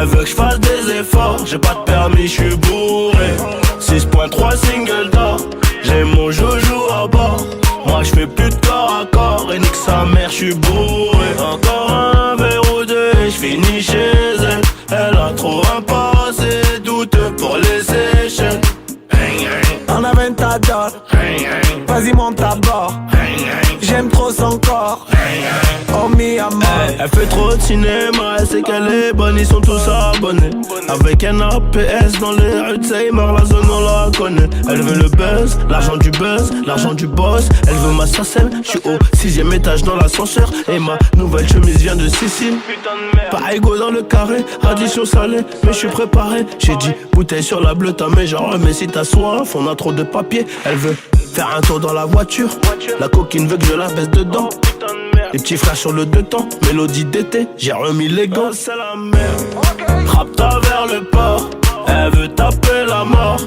Elle veut que je fasse des efforts, j'ai pas de permis, je suis bourré. 6.3 single d'or, j'ai mon joujou à bord. Moi je fais plus de corps à corps et nique sa mère, je suis bourré. Encore un verre ou deux et je finis chez elle. Elle a trop un passé douteux pour les échelles. En Aventador, vas-y monte à bord. J'aime trop son corps, oh mi amor. Elle fait trop de cinéma, elle sait qu'elle est bonne, ils sont tous abonnés. Avec un APS dans les rues de Seymour, la zone on la connaît. Elle veut le buzz, l'argent du boss. Elle veut ma SACEM, je suis au 6ème étage dans l'ascenseur. Et ma nouvelle chemise vient de Sicile. Pas égaux dans le carré, addition salée, mais je suis préparé. J'ai dit bouteille sur la bleue, t'as mais genre mais si t'as soif, on a trop de papier. Elle veut faire un tour dans la voiture, la coquine veut que je la baisse dedans. Les petits flashs sur le deux temps, mélodie d'été, j'ai remis les gants. C'est la merde, rapta vers le port. Elle veut taper la mort,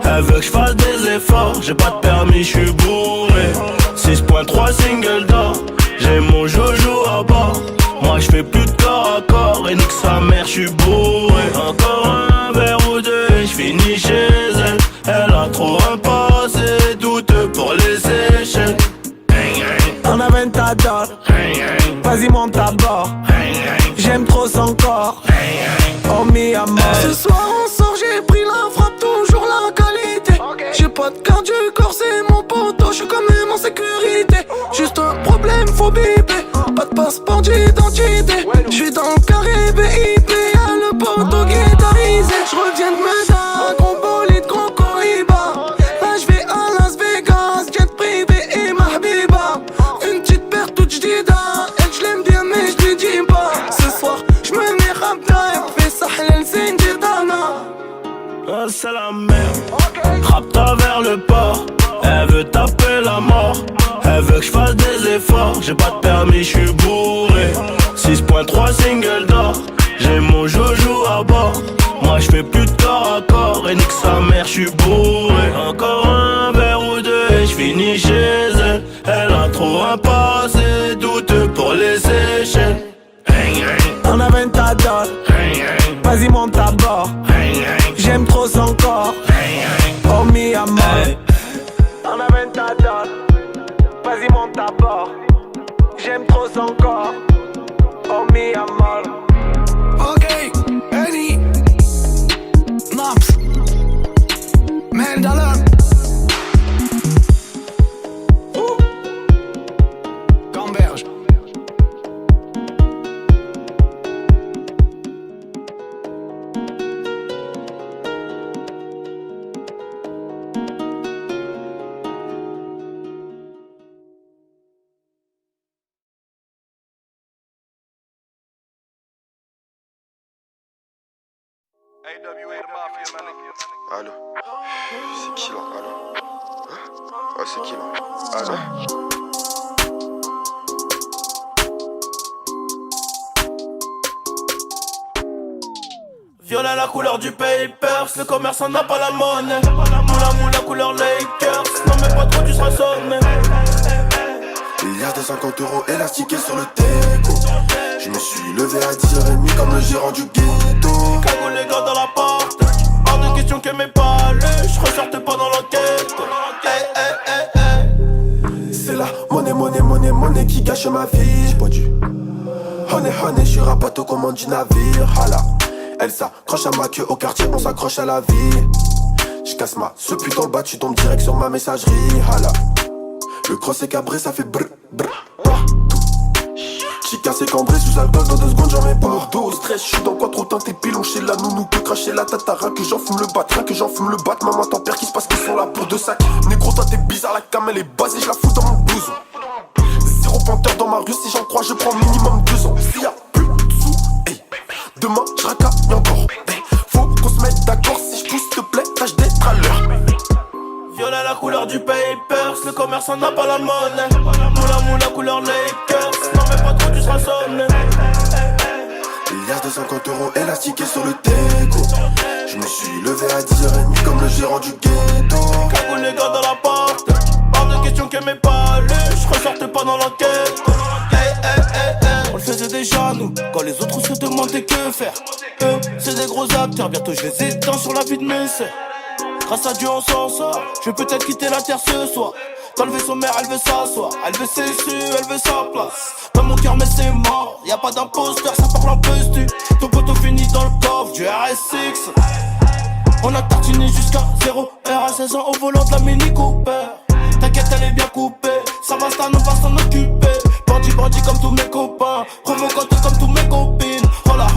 elle veut que je fasse des efforts. J'ai pas de permis, je suis bourré. 6.3 single d'or, j'ai mon joujou à bord. Moi je fais plus de corps à corps et nique sa mère, je suis bourré. Encore un verre ou deux et je finis chez elle. Elle a trop un passé douteux pour les échelles. En Aventador, vas-y monte à bord. J'aime trop son corps, oh mi amor. Ce soir on sort, j'ai pris la frappe, toujours la qualité. J'ai pas de carte du corps, c'est mon poteau, j'suis quand même en sécurité. Juste un problème, faut biper. Pas de passeport d'identité. J'suis dans le carré VIP, y'a le poteau guitarisé. J'reviens de Medina, gros bolide, gros Cohiba. Là j'vais à Las Vegas, jet privé et ma habiba. Une petite paire toute jdida, elle j'l'aime bien mais j'lui dis pas. Ce soir j'me mets rapta, fais sahlel Zindidana. Ah c'est la merde, rapta vers le port. Elle veut taper la mort, elle veut que je fasse des efforts. J'ai pas de permis, je suis bourré. 6.3 single d'or, j'ai mon joujou à bord. Moi je fais plus de corps à corps et nique sa mère, je suis bourré. Encore un verre ou deux et je finis chez elle. Elle a trop un passé douteux pour les échelles. En Aventador, vas-y monte à bord. J'aime trop son corps, oh mi amor. En Aventador, vas-y monte à bord. J'aime trop son corps, oh mi amor. Ok, Eddie, Naps, Mandala. Gamberge. Allô? C'est qui là? Allô? Hein? Ouais, c'est qui là? Allô? Violet la couleur du papers, le commerçant n'a pas la monnaie. Moula couleur Lakers, non mais pas trop tu seras sonné. Il y a de 50 euros élastiqués sur le teco. Je me suis levé à 10h30 comme le gérant du ghetto. Cagoule les gars dans la porte, hors de question que mes palais, je ressortais pas dans l'enquête. C'est la monnaie qui gâche ma vie. J'ai pas du honey, je suis rapato commande du navire. Hala, elle s'accroche à ma queue au quartier, on s'accroche à la vie. J'casse ma ce putain le bas, tu tombes direct sur ma messagerie. Hala, le cross est cabré, ça fait brr partout. J'ai cassé cambré sous alcool, dans 2 secondes j'en mets partout. Au stress, j'suis dans quoi trop teinté pilon chez la nounou. Que cracher la tatara, que j'en fume le bat, maman t'en perds qui se passe qu'ils sont là pour 2 sacs. Négro toi t'es bizarre, la cam elle est basée, je la fous dans mon blouson. Zéro panthère dans ma rue, si j'en crois je prends minimum 2 ans. S'il y a plus de sous, hey, demain j'racaille encore, hey, faut qu'on se mette d'accord. Si je pousse s'il te plaît, tâche d'être à l'heure. Violet la couleur du papers, le commerçant n'a pas la monnaie. Moula couleur Lakers, non mais pas trop tu seras sonné. Il y a de 50 euros élastiqués sur le teco. Je me suis levé à 10h30 comme le gérant du ghetto. Cagoule les gars dans la porte, hors de question que mes palais, je ressortais pas dans l'enquête. On le faisait déjà nous, quand les autres se demandaient que faire. C'est aux acteurs, bientôt je les éteins sur la vie de mes sœurs. Grâce à Dieu on s'en sort, je vais peut-être quitter la terre ce soir. Dans le vaisseau mère elle veut s'asseoir, elle veut ses su, elle veut sa place. Dans mon cœur mais c'est mort, y'a pas d'imposteur, ça parle en postu. Ton poteau finit dans le coffre du RS6. On a tartiné jusqu'à 0 heure à 16 ans au volant de la Mini Cooper. T'inquiète elle est bien coupée, ça va on va s'en occuper. Bandit comme tous mes copains, provocante comme tous mes copines. Hola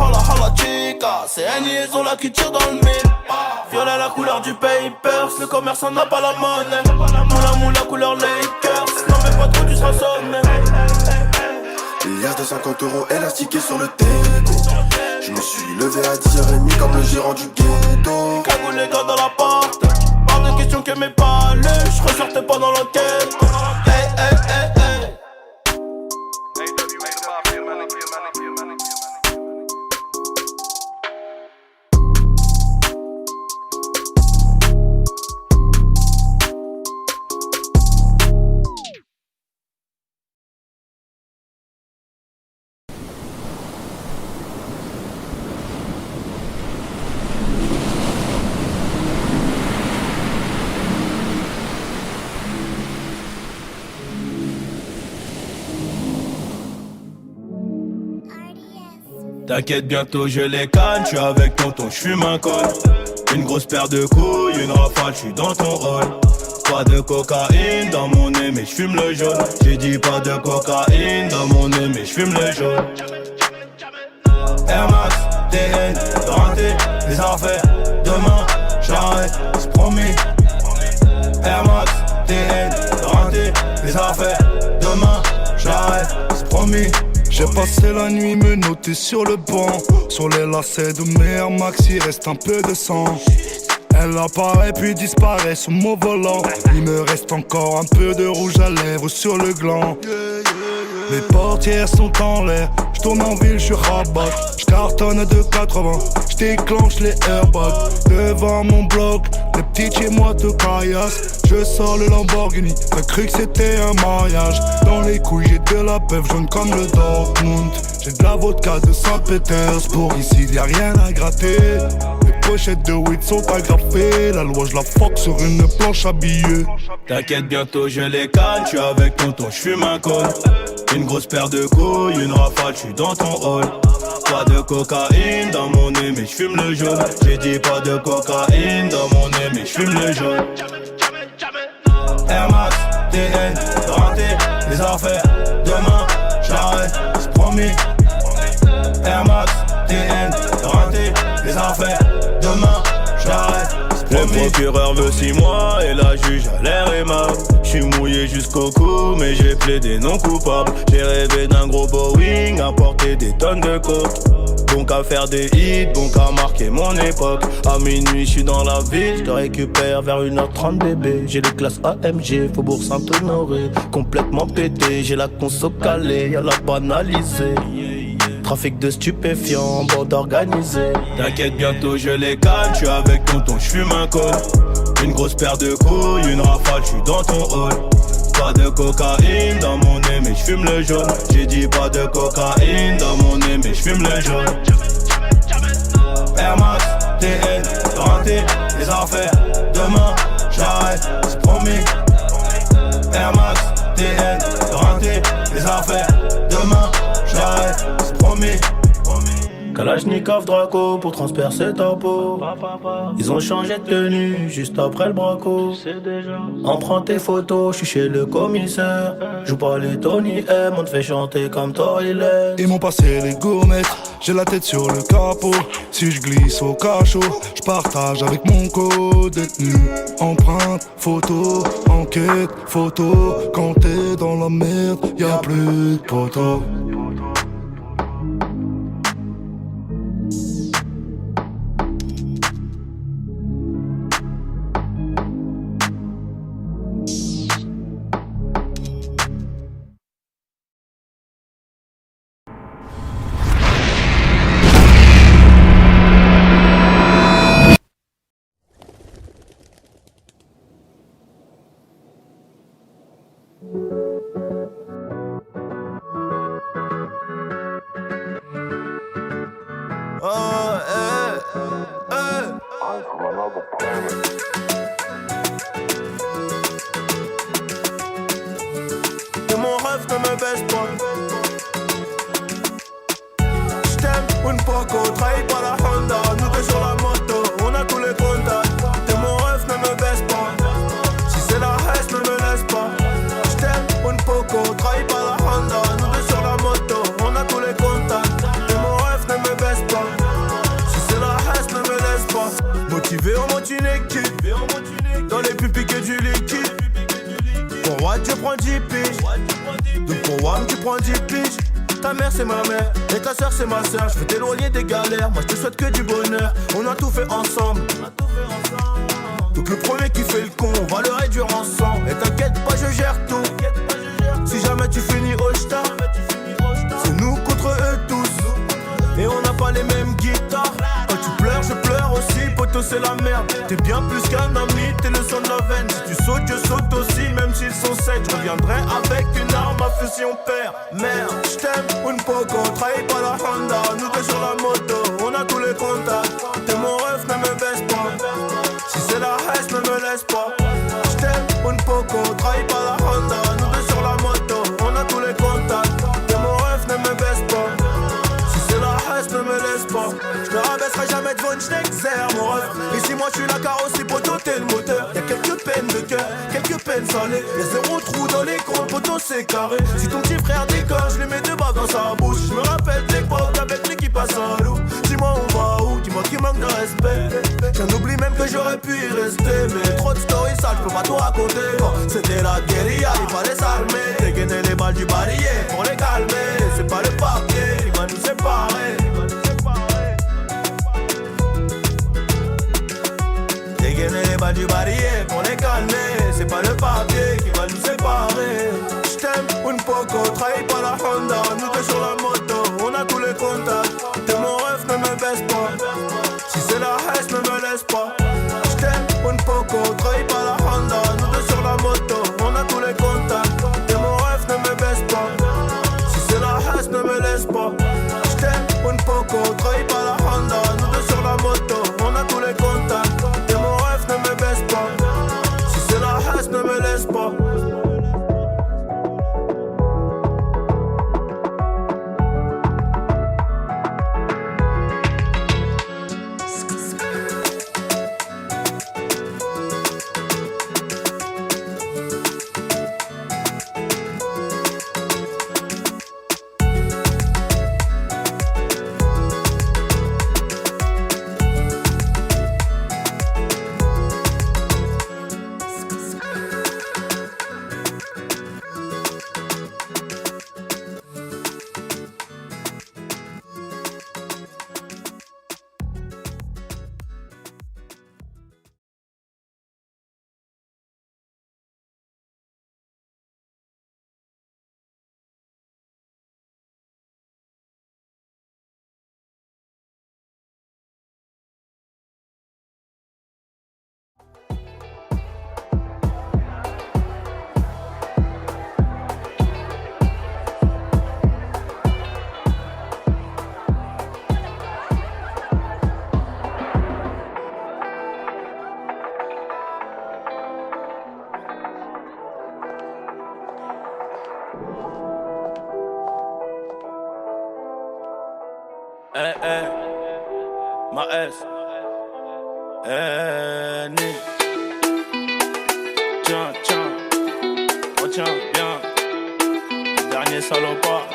chica, c'est un liaison là qui tire dans le mille. Violet la couleur du papers, le commerçant n'a pas la monnaie. Moula couleur Lakers, non mais pas trop tu seras sonné. Milliard de 50 euros élastiqués sur le déco. Je me suis levé à 10h30 comme le gérant du ghetto. Cagoule les gars dans la porte, pas de questions que mes palais, je ressortais pas dans l'enquête. T'inquiète bientôt je les canne, j'suis avec tonton, j'fume un col. Une grosse paire de couilles, une rafale, j'suis dans ton rôle. Pas de cocaïne dans mon nez mais j'fume le jaune. J'ai dit pas de cocaïne dans mon nez mais j'fume le jaune. Air Max, TN, renté, les affaires, demain j'arrête, c'est promis. Air Max, TN, renté, les affaires, demain j'arrête, c'est promis. J'ai passé la nuit me noter sur le banc. Sur les lacets de mes Air Max il reste un peu de sang. Elle apparaît puis disparaît sous mon volant. Il me reste encore un peu de rouge à lèvres sur le gland. Les portières sont en l'air, j'tourne en ville, j'suis rabat. J'cartonne de 80, j'déclenche les airbags. Devant mon bloc, les petits chez moi te caillassent. Je sors le Lamborghini, t'as cru que c'était un mariage. Dans les couilles j'ai de la pève jaune comme le Dortmund. J'ai de la vodka de Saint-Pétersbourg, ici y'a rien à gratter. Les pochettes de weed sont agrafées, la loi je la fuck sur une planche à billets. T'inquiète bientôt je les canne, j'suis avec tonton, j'fume un col. Une grosse paire de couilles, une rafale, j'suis dans ton hall. Pas de cocaïne dans mon nez mais j'fume le jaune. J'ai dit pas de cocaïne dans mon nez mais j'fume le jaune. Air Max, TN, renté, les affaires, demain j'arrête, c'est promis. Air Max, TN, renté, les affaires, demain j'arrête, c'est promis. Le procureur veut 6 mois et la juge a l'air aimable. J'suis mouillé jusqu'au cou mais j'ai plaidé non coupable. J'ai rêvé d'un gros Boeing, à porter des tonnes de coke. Bon qu'à faire des hits, bon qu'à marquer mon époque. À minuit j'suis dans la ville, j'te récupère vers 1h30 bébé. J'ai les classes AMG, Faubourg Saint-Honoré. Complètement pété, j'ai la conso calée, y'a la banalisée. Trafic de stupéfiants, bande organisée. T'inquiète bientôt je les canne, j'suis avec tonton, j'fume un col. Une grosse paire de couilles, une rafale, j'suis dans ton hall. Pas de cocaïne dans mon nez mais j'fume le jaune. J'ai dit pas de cocaïne dans mon nez mais j'fume le jaune. Air Max, TN, renté, les affaires, demain j'arrête, c'est promis. Air Max, TN, renté, les affaires, demain j'arrête, c'est promis. Kalachnikov Draco pour transpercer ta peau. Ils ont changé de tenue juste après le braco. On prend tes photos, je suis chez le commissaire. Joue pas les Tony M, on te fait chanter comme Toilet. Ils m'ont passé les gourmettes, j'ai la tête sur le capot. Si je glisse au cachot, je partage avec mon co-détenu. Empreinte, photo, enquête, photo. Quand t'es dans la merde, y'a plus de poteaux. prends 10 piges. Ta mère c'est ma mère et ta soeur c'est ma soeur. Je veux t'éloigner des galères, moi je te souhaite que du bonheur. On a tout fait ensemble. Donc le premier qui fait le con, on va le réduire ensemble. Et t'inquiète pas, je gère tout. Si jamais tu finis au star, c'est nous contre eux tous. Et on n'a pas les mêmes guitares. Quand tu pleures, je pleure aussi. Poto c'est la merde. T'es bien plus qu'un ami, t'es le sang de la veine. Si tu sautes, je saute aussi, même s'ils sont 7. Je reviendrai avec une arme à feu si on perd. Merde, j't'aime, un poco. Trahis pas la Honda, nous deux sur la moto. On a tous les contacts. T'es mon ref, ne me baisse pas. Si c'est la haine, ne me laisse pas. J't'aime, un poco. Trahis pas la Honda, nous deux sur la moto. On a tous les contacts. T'es mon ref, ne me baisse pas. Ne me laisse pas, je ne rabaisserai jamais devant une schneckzer, mon ref. Ici moi je suis la carrosserie, poteau t'es le moteur. Y'a quelques peines de cœur, quelques peines salées. Y'a zéro trou dans l'écran, poteau c'est carré. Si ton petit frère déconne, je lui mets 2 balles dans sa bouche. Je me rappelle de l'époque avec l'équipe à Saint-Loup. Dis-moi on va où, dis-moi qui manque de respect. J'en oublie même que j'aurais pu y rester. Mais trop de stories sales, je peux pas tout raconter. C'était la guérilla, il fallait s'armer. Dégainer les balles du barillet pour les calmer. C'est pas le papier, il va nous séparer. Dégainer les balles du barillet pour les calmer. C'est pas le papier qui va nous séparer. J't'aime, un poco, trahis pas la Honda. Nous deux sur la moto, on a tous les contacts. T'es mon ref, ne me baisse pas. Si c'est la haine, ne me laisse pas. J't'aime, un poco, trahis pas la Honda. Nous deux sur la moto, on a tous les contacts. T'es mon ref, ne me baisse pas. Si c'est la haine, ne me laisse pas. J't'aime, un poco, trahis pas la Honda. Nous deux sur la moto, on a tous les contacts. T'es mon ref, ne me baisse pas. Si c'est la haine, ne me laisse pas. Ma S. Nick. Tiens, retiens bien. Dernier salopard.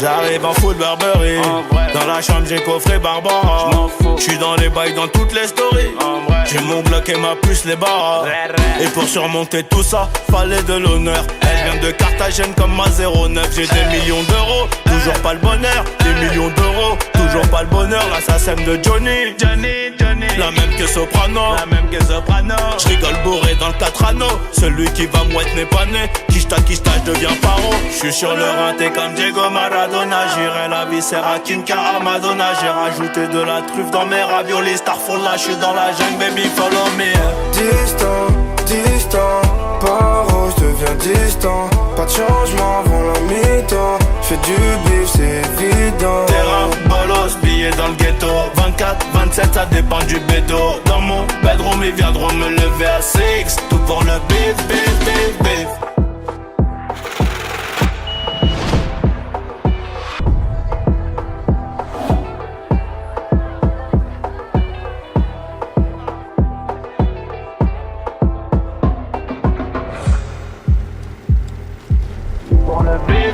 J'arrive en full Burberry. Dans la chambre j'ai coffré Barbara. J'suis dans les bails dans toutes les stories. J'ai mon bloc et ma puce les barres. Et pour surmonter tout ça, fallait de l'honneur. Elle vient de Carthagène comme ma 09. J'ai des millions d'euros, toujours pas le bonheur. Des millions d'euros, toujours pas le bonheur. L'assassin de Johnny, la même que Soprano. J'rigole bourré dans le 4 anneaux. Celui qui va mouette n'est pas né. Kishta, je deviens paro. J'suis sur le rinté comme Diego Maradona. J'irai la viscère à Kinka à Madonna. J'ai rajouté de la truffe dans mes raviolis. Starfall là, j'suis dans la jungle, baby, follow me. Distant, paro, j'deviens distant. Pas de changement avant la mi-temps. J'fais du bif, c'est évident. Terrain, bolos, billets dans le ghetto. 24, 27, ça dépend du bédo. Dans mon bedroom, ils viendront me lever à 6. Tout pour le bif.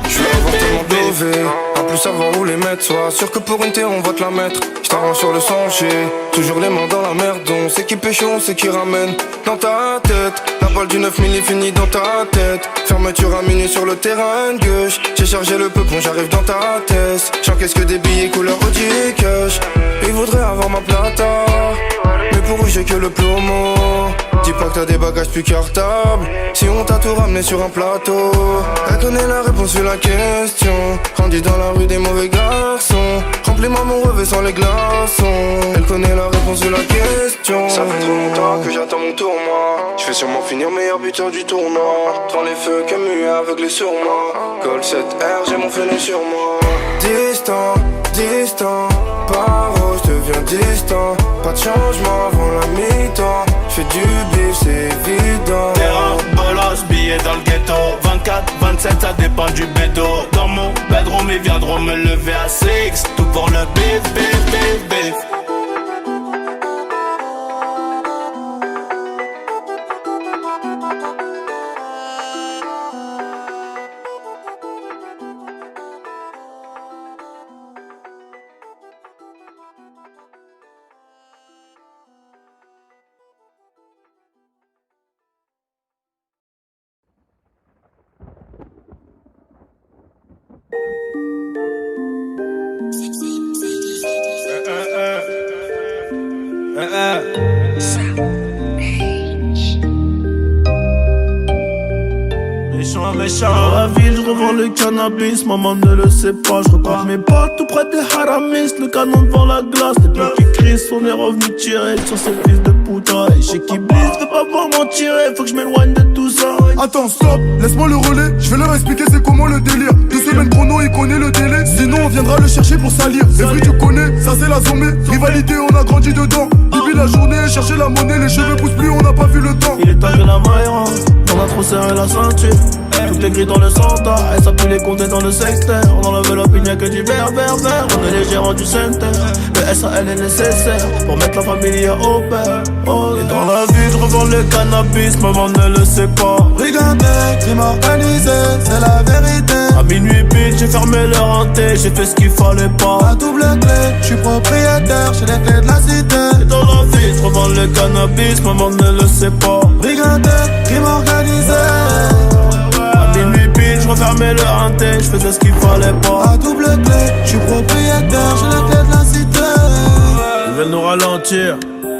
J'veux avoir Dové. En plus savoir où les mettre, sois sûr que pour une terre on va te la mettre. J't'arrange sur le sentier, toujours les mains dans la merde. On sait qui pêche, on sait qui ramène. Dans ta tête, la balle du 9000 est finie dans ta tête. Fermeture à minuit sur le terrain de gauche. J'ai chargé le peupon, j'arrive dans ta tête. J'encaisse que des billets couleur Audi cash. Ils voudraient avoir ma plata, mais pour eux j'ai que le plomo. Dis pas que t'as des bagages plus cartables. Si on t'a tout ramené sur un plateau. Elle connaît la réponse vu la question. Grandis dans la rue des mauvais garçons. Remplis-moi mon revêt sans les glaçons. Elle connaît la réponse vu la question. Ça fait trop longtemps que j'attends mon tour moi. Je vais sûrement finir meilleur buteur du tournoi. Devant les feux Camus aveuglé sur moi. Col 7R j'ai mon fenêtre sur moi. Distant, distant, paro, je deviens distant. Pas de changement avant la mi-temps. J'fais du bif, c'est évident. Terrain, bolos, billets dans le ghetto. 24, 27, ça dépend du bédo. Dans mon bedroom, ils viendront me lever à 6. Tout pour le bif, bif, bif, bif. Méchant, dans la ville, je revends le cannabis, maman ne le sait pas. Je recompte mes potes tout près des haramis, le canon devant la glace. Les bleus qui crient, on est revenu tirer sur ces fils de putain. Et chez qui blisse, veux pas voir m'en tirer, faut que je m'éloigne de tout ça. Attends, stop, laisse-moi le relais. Je vais leur expliquer c'est comment le délire. 2 semaines chrono, il connaît le délai. Sinon, on viendra le chercher pour salir. Les fruits, tu connais, ça c'est la zombie. Rivalité, on a grandi dedans. Depuis la journée, chercher la monnaie, les cheveux poussent plus, on n'a pas vu le temps. Il est temps que la maille rentre, on a trop serré la ceinture. Tout est gris dans le centre, elle s'appuie les compter dans le secteur. On enlève l'opinion, y'a que du vert. On est les gérants du center. Le SAL est nécessaire pour mettre la famille au père. Oh, et dans la vie, je revends le cannabis, maman ne le sait pas. Brigandé, crime organisé, c'est la vérité. À minuit pile, j'ai fermé leur hanté, j'ai fait ce qu'il fallait pas. À double clé, je suis propriétaire, j'ai les clés de la cité. Et dans la vie, je revends le cannabis, maman ne le sait pas. Brigandé, crime organisé. À minuit pile, je refermais le hanté, je faisais ce qu'il fallait pas. À double clé, je suis propriétaire, j'ai les clés de la cité. Ils veulent nous ralentir,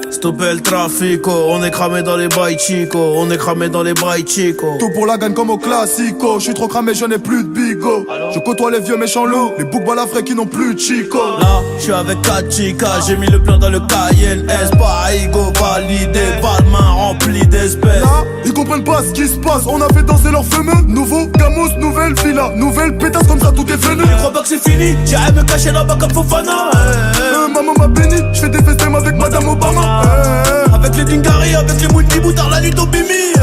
stopper le trafic, on est cramé dans les bails chico, on est cramé dans les bails chico. Tout pour la gagne comme au classico. Je suis trop cramé, je n'ai plus de bigot. Je côtoie les vieux méchants loups, les boucs balafrés qui n'ont plus de chico. Là, je suis avec 4 chicas, j'ai mis le plan dans le KLS. Pas ego validé, pas de main remplie d'espèces. Là, ils comprennent pas ce qui se passe, on a fait danser leurs fameux. Nouveau Gamos, nouvelle villa, nouvelle pétasse, comme ça tout est fenu. Je crois pas que c'est fini, j'irai me cacher là-bas comme Fofana. Maman m'a béni, je fais des festins avec Madame Obama. Avec les Dingari, avec les multiboutards, la lutte au bimi.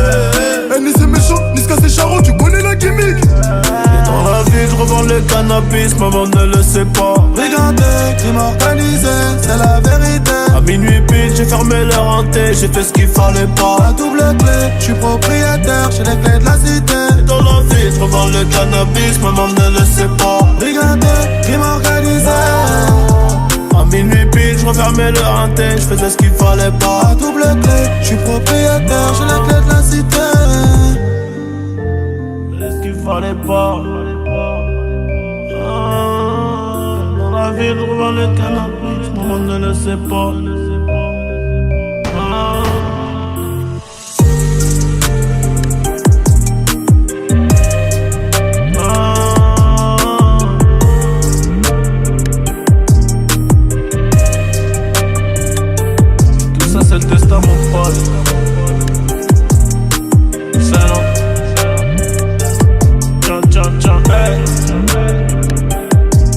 Ni c'est méchant, ni c'est charron, tu connais la gimmick. Et dans la vie, je revends le cannabis, maman ne le sait pas. Brigandé, crime organisé, c'est la vérité. À minuit pile, j'ai fermé leur hanté, j'ai fait ce qu'il fallait pas. À double clé, je suis propriétaire, j'ai les clés de la cité. Et dans la vie, je revends le cannabis, maman ne le sait pas. Brigandé, crime organisé. À minuit pile, je refermais le hanté, je faisais ce qu'il fallait pas. À double clé, je suis propriétaire, j'ai les clés de la cité. C'est ce qu'il fallait pas. Dans la vie, je revends le cannabis, maman ne le sait pas. C'est le destin mon pote. C'est non. Tiens, hey.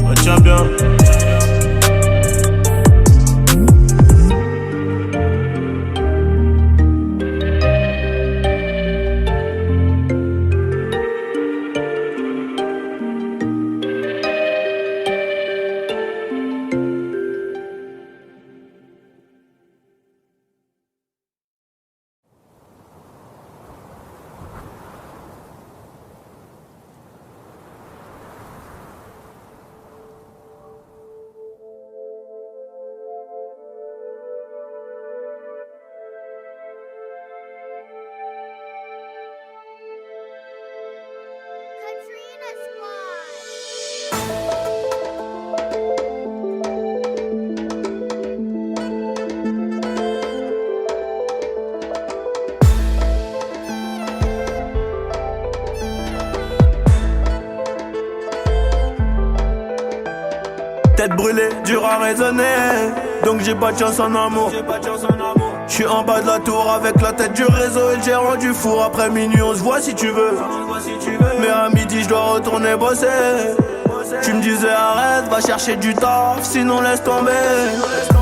Ouais, tiens bien. tête brûlée, dur à raisonner. Donc j'ai pas de chance en amour. J'suis en bas de la tour avec la tête du réseau et le gérant du four. Après minuit on se voit si tu veux. Mais à midi je dois retourner bosser. Tu me disais arrête, va chercher du taf, sinon laisse tomber.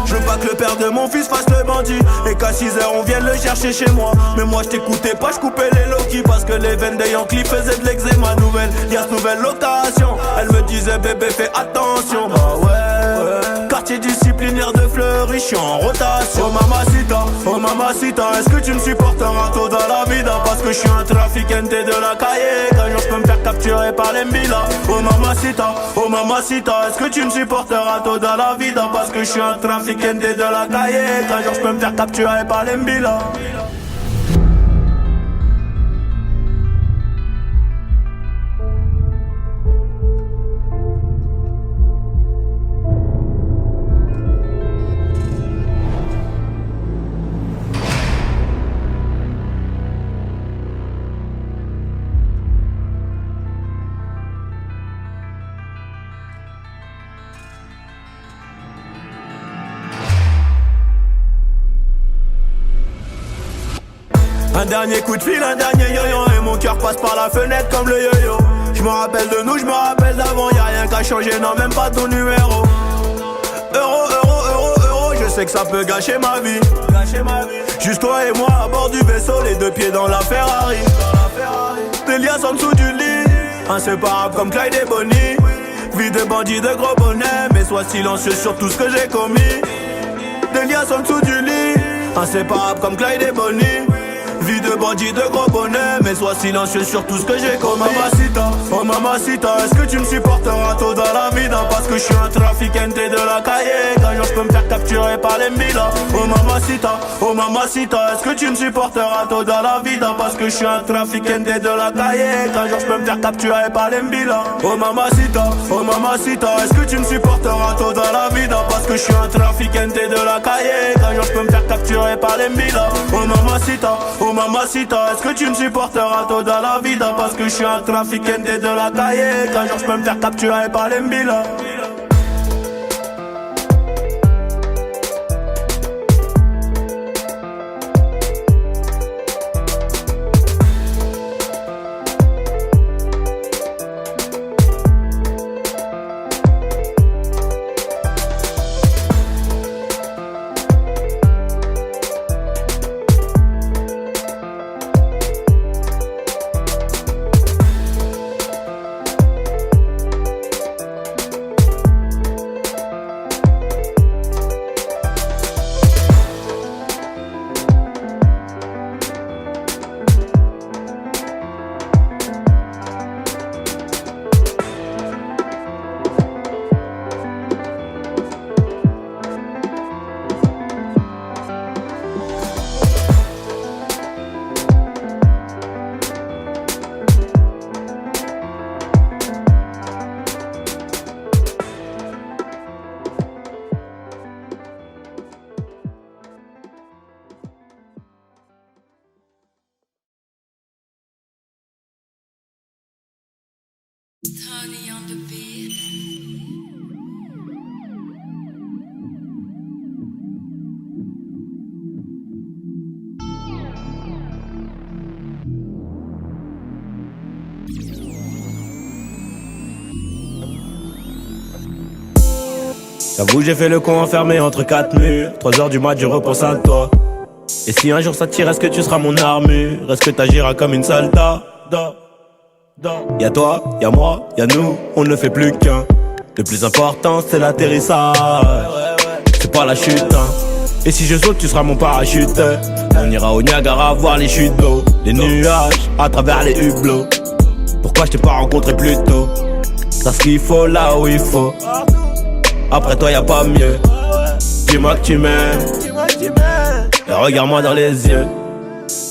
Je veux pas que le père de mon fils fasse le bandit et qu'à 6h on vienne le chercher chez moi. Mais moi je t'écoutais pas, je coupais les Loki parce que les veines des Yankees faisaient de l'eczéma. Nouvelle, y'a cette nouvelle location. Elle me disait bébé fais attention. Bah ouais, quartier disciplinaire de Fleury, je suis en rotation. Oh mamacita, est-ce que tu me supporteras tôt dans la vida? Parce que je suis un trafiquante de la calle. Qu'un jour je peux me faire capturer par les Mbila. Oh mamacita, est-ce que tu me supporteras tôt dans la vida? Parce que je suis un trafiquante de la calle. Qu'un jour je peux me faire capturer par les Mbila. Un dernier coup de fil, un dernier yo-yo et mon cœur passe par la fenêtre comme le yo-yo. Je me rappelle de nous, je me rappelle d'avant, y'a rien qu'à changer, non même pas ton numéro. Euro, je sais que ça peut gâcher ma vie. Juste toi et moi à bord du vaisseau, les deux pieds dans la Ferrari. Des liasses en dessous du lit, inséparables comme Clyde et Bonnie. Vie de bandit de gros bonnet, mais sois silencieux sur tout ce que j'ai commis. Des liasses en dessous du lit, inséparables comme Clyde et Bonnie. Vie de bandit de gros bonnet, mais sois silencieux sur tout ce que j'ai commis. Oh mamacita, est-ce que tu me supporteras tôt dans la vida? Parce que je suis un trafiquante de la calle. Qu'un jour je peux me faire capturer par les Mbila. Oh mamacita, est-ce que tu me supporteras tôt dans la vida? Parce que je suis un trafiquante de la calle. Qu'un jour je peux me faire capturer par les Mbila. Oh mamacita, est-ce que tu me supporteras tôt dans la vida? Parce que je suis un trafiquante de la calle. Qu'un jour je peux me faire capturer par les Mbila. Oh mamacita, est-ce que tu me supporteras tôt dans la vida? Parce que je suis un trafiquante de la calle. Qu'un jour je peux me faire capturer par les Mbila. Tony on the beat. J'avoue j'ai fait le con enfermé entre quatre murs. 3h du mat je repense à toi. Et si un jour ça tire, est-ce que tu seras mon armure? Est-ce que t'agiras comme une soldat? Y'a toi, y'a moi, y'a nous, on ne fait plus qu'un. Le plus important c'est l'atterrissage, c'est pas la chute hein. Et si je saute tu seras mon parachute. On ira au Niagara voir les chutes d'eau, les nuages à travers les hublots. Pourquoi je t'ai pas rencontré plus tôt? T'as ce qu'il faut là où il faut. Après toi y'a pas mieux. Dis-moi que tu m'aimes et regarde-moi dans les yeux.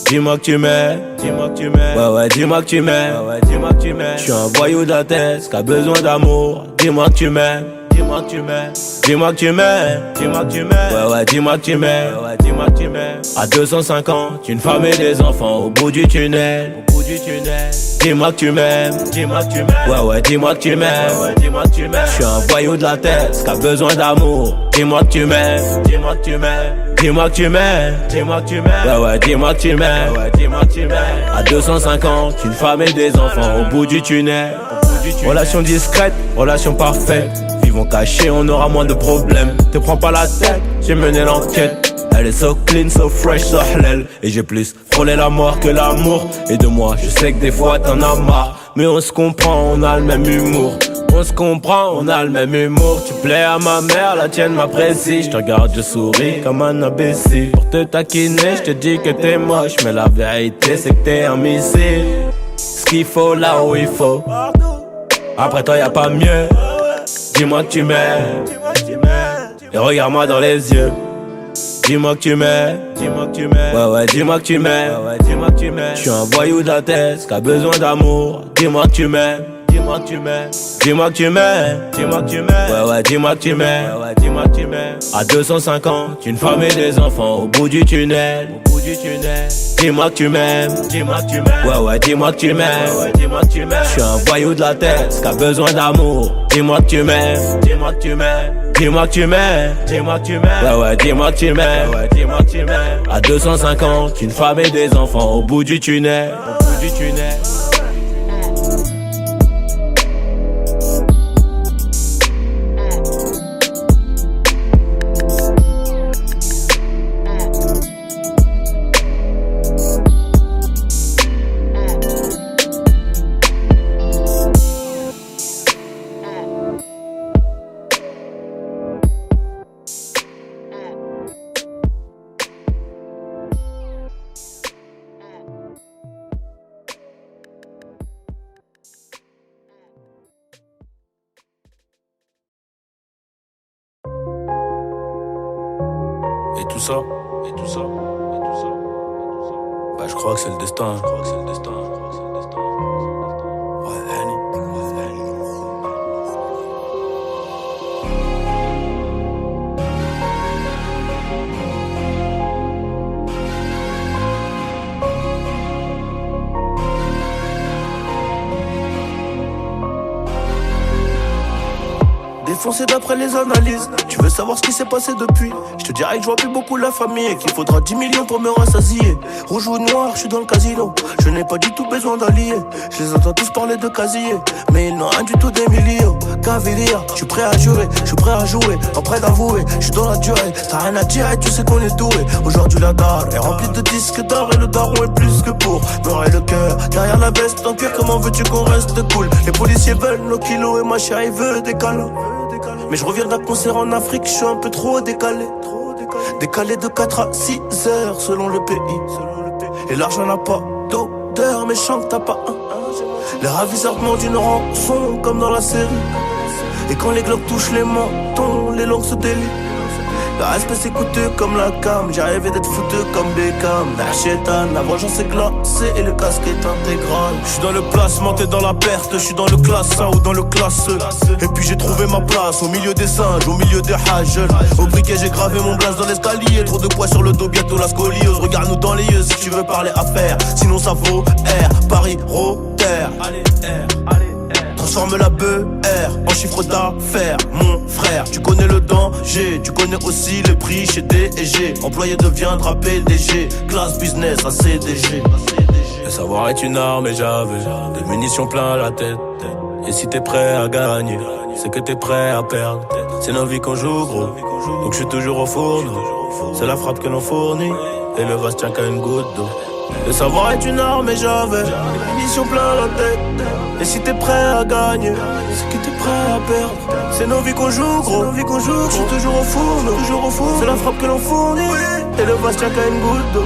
Dis-moi que tu m'aimes, ouais dis-moi que tu m'aimes, J'suis un voyou d'Athès qui a besoin d'amour. Dis-moi que tu m'aimes, dis-moi que tu m'aimes. Dis-moi que tu m'aimes, dis-moi que tu m'aimes. Ouais, ouais, dis-moi que tu m'aimes, ouais, dis-moi que tu m'aimes. À 250, une femme et des enfants au bout du tunnel, au bout du tunnel. Dis-moi que tu m'aimes, dis-moi que tu m'aimes. Ouais, ouais, dis-moi que tu m'aimes, ouais, dis-moi que tu m'aimes. Je suis un voyou de la tête, qui a besoin d'amour. Dis-moi que tu m'aimes, dis-moi que tu m'aimes. Dis-moi que tu m'aimes, dis-moi que tu m'aimes. Ouais, ouais, dis-moi que tu m'aimes, ouais, dis-moi que tu m'aimes. À 250, une femme et des enfants au bout du tunnel. Relation discrète, relation parfaite. Vivons cachés, on aura moins de problèmes. Te prends pas la tête, j'ai mené l'enquête. Elle est so clean, so fresh, so halal. Et j'ai plus frôlé la mort que l'amour. Et de moi, je sais que des fois t'en as marre. Mais on se comprend, on a le même humour. On se comprend, on a le même humour. Tu plais à ma mère, la tienne m'apprécie. Je te regarde, je souris comme un imbécile. Pour te taquiner, je te dis que t'es moche. Mais la vérité, c'est que t'es un missile. Ce qu'il faut là où il faut. Après toi, y'a pas mieux. Dis-moi que tu m'aimes. Et regarde-moi dans les yeux. Dis-moi que tu m'aimes, dis-moi que tu m'aimes. Ouais, ouais, dis-moi que tu m'aimes, ouais, ouais, dis-moi que tu m'aimes. Je suis un voyou de la tête, qui a besoin d'amour. Dis-moi que tu m'aimes, dis-moi que tu m'aimes. Dis-moi que tu m'aimes, dis-moi que tu m'aimes. Ouais, ouais, dis-moi que tu m'aimes, ouais, ouais, dis-moi que tu m'aimes. À 250, une femme et des enfants au bout du tunnel, au bout du tunnel. Dis-moi que tu m'aimes, dis-moi que tu m'aimes. Ouais, ouais, dis-moi que tu m'aimes, ouais, ouais, dis-moi que tu m'aimes. Je suis un voyou de la tête, qui a besoin d'amour. Dis-moi que tu m'aimes, dis-moi que tu m'aimes. Dis-moi que tu m'aimes, dis-moi que tu m'aimes. Ouais, ouais, dis-moi que tu m'aimes, ouais, dis-moi que tu m'aimes. À 250, une femme et des enfants au bout du tunnel, au bout du tunnel. Et tout ça, et tout ça, et tout ça, et tout ça. Bah je crois que c'est le destin, je crois que c'est le destin, je crois que c'est le destin. Ouais, Annie. Défoncé d'après les analyses. Tu veux savoir ce qui s'est passé depuis? Je te dirais que je vois plus beaucoup la famille et qu'il faudra 10 millions pour me rassasier. Rouge ou noir, je suis dans le casino. Je n'ai pas du tout besoin d'alliés. Je les entends tous parler de casier, mais ils n'ont rien du tout d'Emilio. Cavalier, je suis prêt à jurer, je suis prêt à jouer, pas prêt d'avouer. Je suis dans la durée, t'as rien à dire et tu sais qu'on est doué. Aujourd'hui la dalle est remplie de disques d'or et le daron est plus que pour me le cœur. Derrière la veste en cuir, comment veux-tu qu'on reste cool? Les policiers veulent nos kilos et ma chérie veut des câlins. Mais je reviens d'un concert en Afrique, je suis un peu trop décalé. Décalé de 4 à 6 heures selon le pays. Et l'argent n'a pas d'odeur, mais chante t'as pas un. Les ravisseurs demandent une rançon comme dans la série. Et quand les globes touchent les mentons, les langues se délient. Le respect c'est coûteux comme la cam. J'ai rêvé d'être foutu comme Beckham. La chétane, la vengeance est glacée et le casque est intégral. Je suis dans le placement, t'es dans la perte. Je suis dans le classe 1 ou dans le classe E. Et puis j'ai trouvé ma place au milieu des singes, au milieu des hages. Au briquet j'ai gravé mon blaze dans l'escalier. Trop de poids sur le dos, bientôt la scoliose. Regarde-nous dans les yeux si tu veux parler affaires. Sinon ça vaut R, Paris, Rotter. Allez R, allez. Transforme la BR en chiffre d'affaires, mon frère. Tu connais le danger, tu connais aussi le prix chez D&G. Employé deviendra PDG, classe business à CDG. Le savoir est une arme et j'avais des munitions plein la tête. Et si t'es prêt à gagner, c'est que t'es prêt à perdre. C'est nos vies qu'on joue gros, donc je suis toujours au fourneau. C'est la frappe que l'on fournit, et le vase tient qu'à une goutte d'eau. Le savoir est une arme et j'avais des munitions plein la tête. Et si t'es prêt à gagner, c'est que t'es prêt à perdre. C'est nos vies qu'on joue gros, je suis toujours au four, c'est la frappe que l'on fournit, et le vase tient qu'à une goutte d'eau.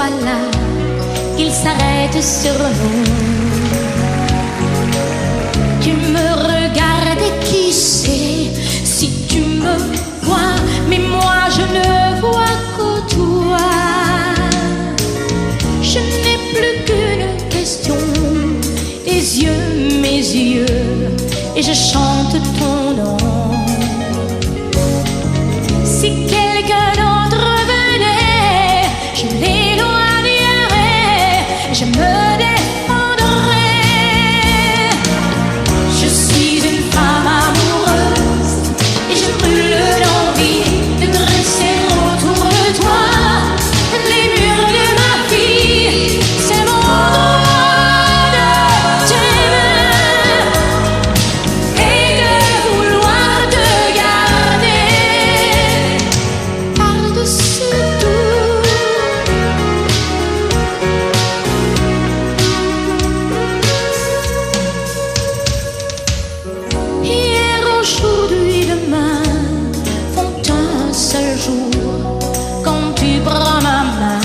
voilà qu'il s'arrête sur nous. Tu me regardes et qui sait si tu me vois, mais moi je ne vois que toi. Je n'ai plus qu'une question, tes yeux, mes yeux, et je chante ton nom. Si quelqu'un d'autre venait, je l'éloignerais, je me défendrais. Je suis une femme amoureuse et je brûle d'envie de dresser autour de toi les murs de ma vie. C'est mon droit de t'aimer et de vouloir te garder par-dessus tout. Hier, aujourd'hui, demain font un seul jour quand tu prends ma main.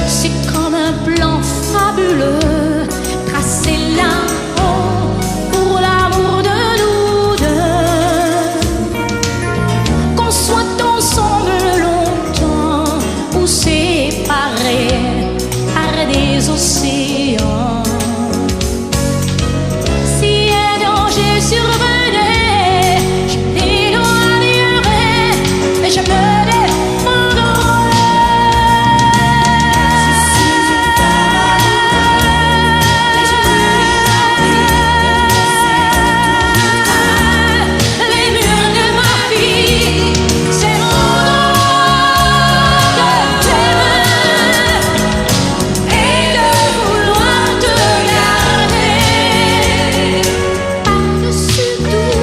C'est comme un plan fabuleux tracé là-haut pour l'amour de nous deux. Qu'on soit ensemble longtemps ou séparés par des océans. Si un danger survenait, je l'éloignerais, mais je me défendrais. Les murs de ma vie, c'est mon droit de t'aimer et de vouloir te garder par-dessus tout.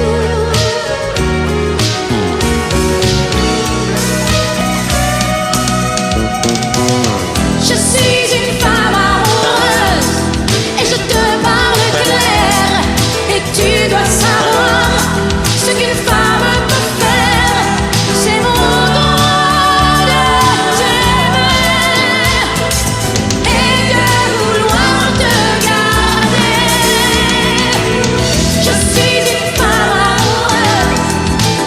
Je suis une femme amoureuse et je te parle clair, et tu dois savoir ce qu'une femme peut faire. C'est mon droit de t'aimer et de vouloir te garder. Je suis une femme amoureuse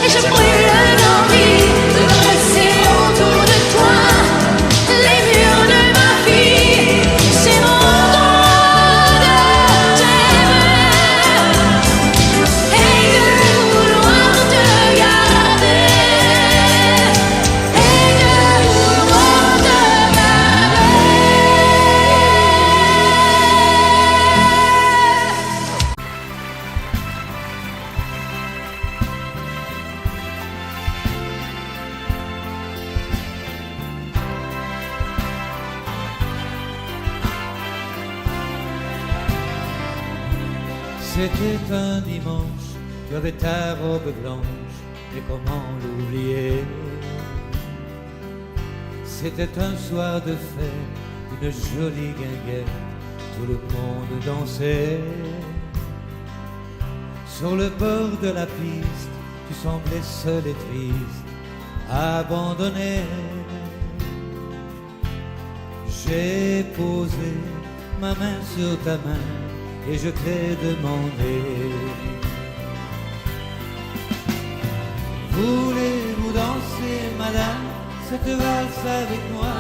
et je brûle d'envie de dresser autour de toi les murs de ma vie. C'est mon droit de t'aimer et de vouloir te garder et de vouloir te C'était un dimanche, tu avais ta robe blanche, et comment l'oublier? C'était un soir de fête, une jolie guinguette, tout le monde dansait. Sur le bord de la piste, tu semblais seul et triste, abandonné. J'ai posé ma main sur ta main et je t'ai demandé: voulez-vous danser, madame, cette valse avec moi?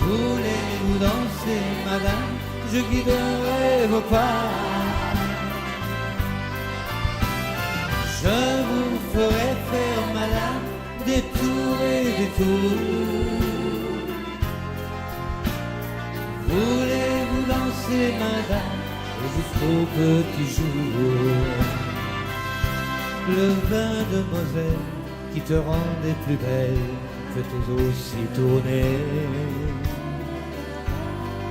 Voulez-vous danser, madame, je guiderai vos pas. Je vous ferai faire, madame, des tours et des tours. Voulez-vous danser, madame, jusqu'au petit jour? Le vin de Moselle qui te rendait plus belle faisait aussi tourner.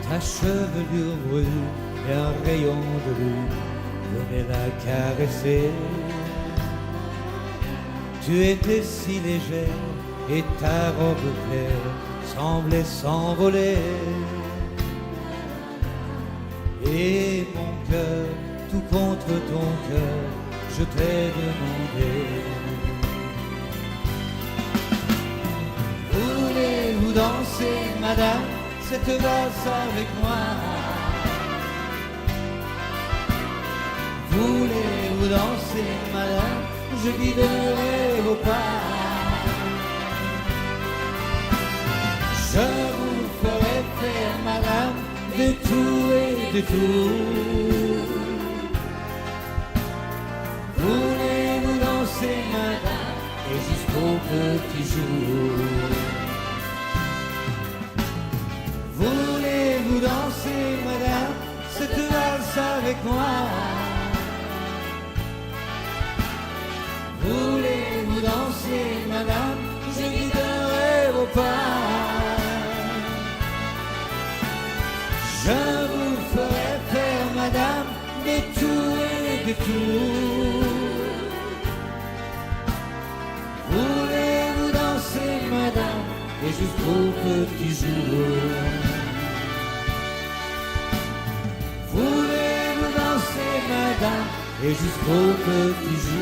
Ta chevelure brune et un rayon de lune venait la caresser. Tu étais si légère et ta robe claire semblait s'envoler. Et mon cœur, tout contre ton cœur, je t'ai demandé: danser, madame, cette valse avec moi? Voulez-vous danser, madame? Je guiderai vos pas. Je vous ferai faire, madame, de tout et de tout. Voulez-vous danser, madame, et jusqu'au petit jour? Voulez-vous danser, madame, cette valse avec moi? Voulez-vous danser, madame? Je guiderai vos pas. Je vous ferai faire, madame, de tout et de tout. Voulez-vous danser, madame, et jusqu'au petit jour? Voulez-vous danser, madame, et jusqu'au petit jour?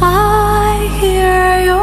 I hear your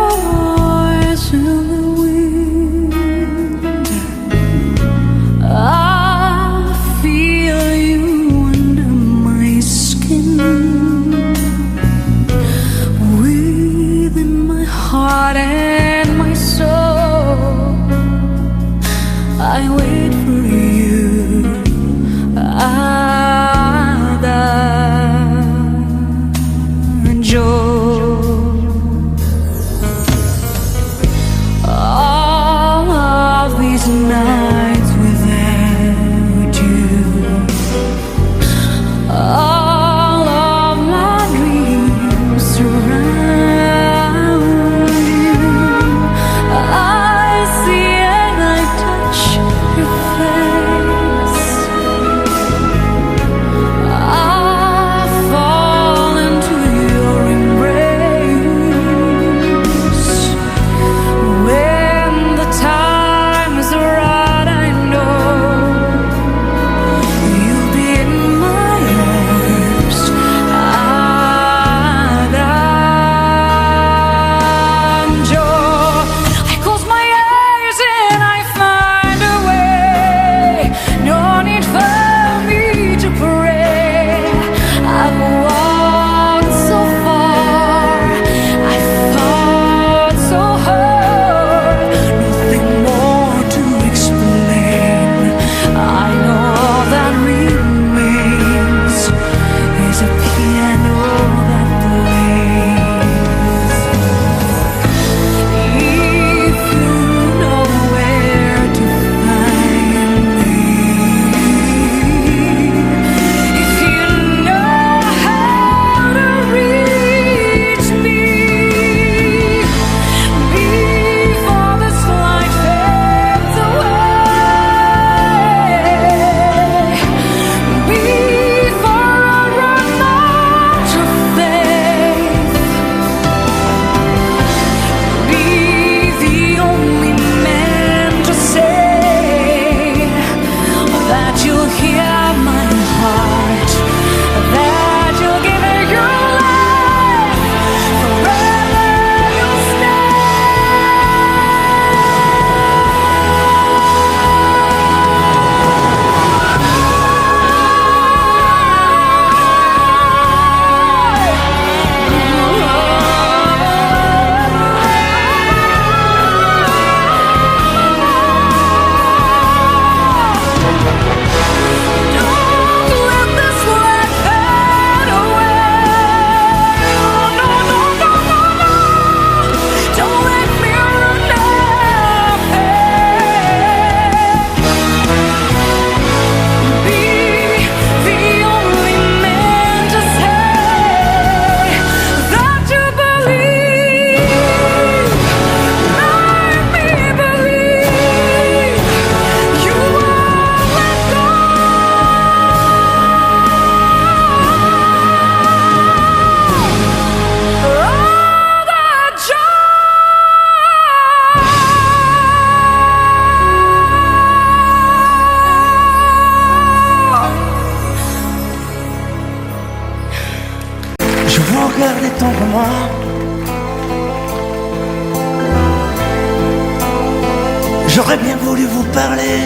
J'aurais bien voulu vous parler,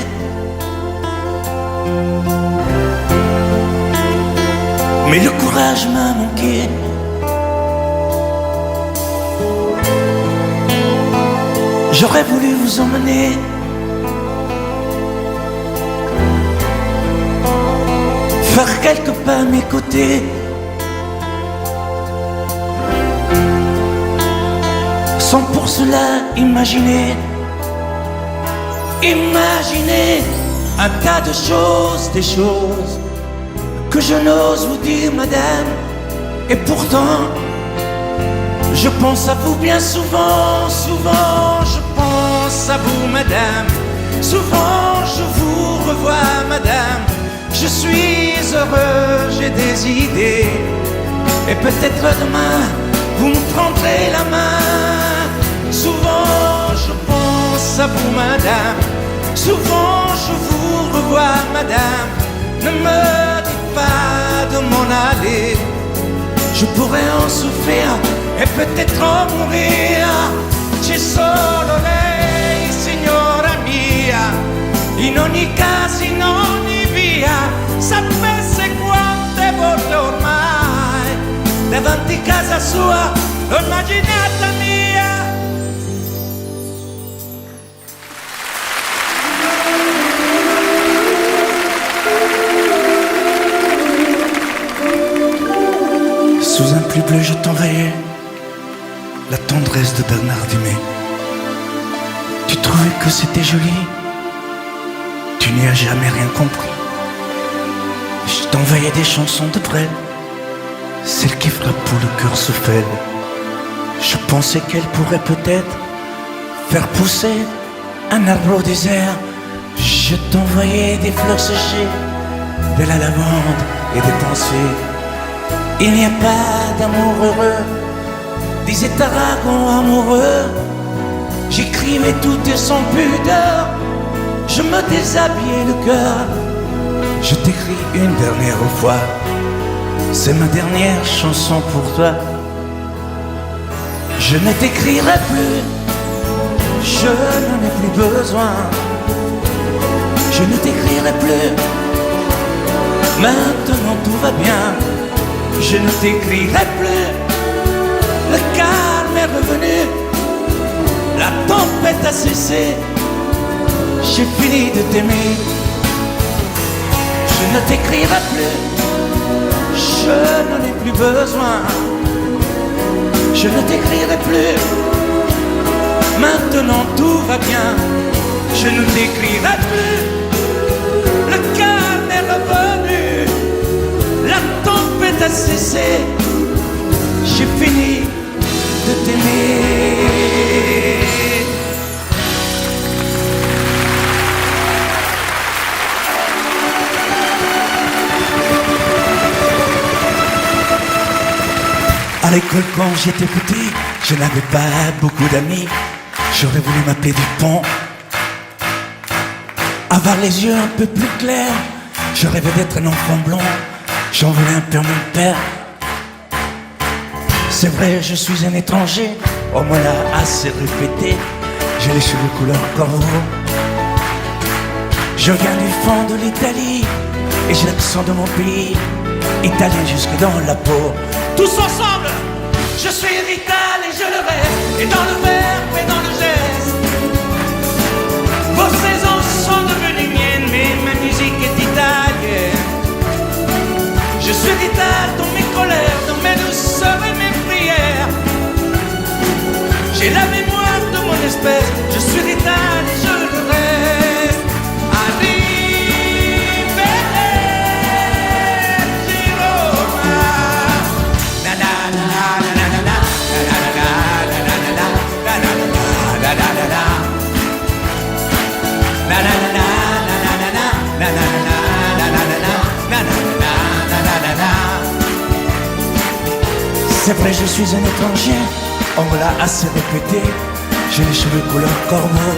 mais le courage m'a manqué. J'aurais voulu vous emmener faire quelques pas à mes côtés, sans pour cela imaginer un tas de choses, des choses que je n'ose vous dire, madame. Et pourtant, je pense à vous bien souvent, souvent je pense à vous, madame. Souvent je vous revois, madame. Je suis heureux, j'ai des idées, et peut-être demain vous me prendrez la main. Souvent je pense à vous, madame. Souvent je vous revois, madame. Ne me dites pas de m'en aller, je pourrais en souffrir e peut-être en mourir. C'è solo lei, signora mia, in ogni caso, in ogni via. Sapesse quante volte ormai davanti casa sua l'ho immaginata mia. Sous un pluie bleu je t'envoyais la tendresse de Bernard Dumay. Tu trouvais que c'était joli, tu n'y as jamais rien compris. Je t'envoyais des chansons de Brel, celles qui frappent où le cœur se fêle. Je pensais qu'elle pourrait peut-être faire pousser un arbre au désert. Je t'envoyais des fleurs séchées, de la lavande et des pensées. Il n'y a pas d'amour heureux, disait Aragon amoureux. J'écrivais tout et sans pudeur, je me déshabillais le cœur. Je t'écris une dernière fois, c'est ma dernière chanson pour toi. Je ne t'écrirai plus, je n'en ai plus besoin. Je ne t'écrirai plus, maintenant tout va bien. Je ne t'écrirai plus, le calme est revenu, la tempête a cessé, j'ai fini de t'aimer. Je ne t'écrirai plus, je n'en ai plus besoin. Je ne t'écrirai plus, maintenant tout va bien. Je ne t'écrirai plus, le calme est revenu, la tempête a cessé, j'ai fini de t'aimer. À l'école quand j'étais petit, je n'avais pas beaucoup d'amis. J'aurais voulu m'appeler Dupont, avoir les yeux un peu plus clairs. Je rêvais d'être un enfant blond, j'en voulais un peu à mon père. C'est vrai, je suis un étranger, on me l'a assez répété. J'ai les cheveux couleur corbeau, je viens du fond de l'Italie et j'ai l'accent de mon pays, italien jusque dans la peau. Tous ensemble, je suis vital et je le reste, et dans le verbe et dans le geste. Vos saisons sont devenues miennes, mais ma musique est italienne. Je suis vital dans mes colères, dans mes douceurs et mes prières. J'ai la mémoire de mon espèce, je suis vital et je le reste. C'est vrai, je suis un étranger, on me l'a assez répété. J'ai les cheveux couleur corbeau.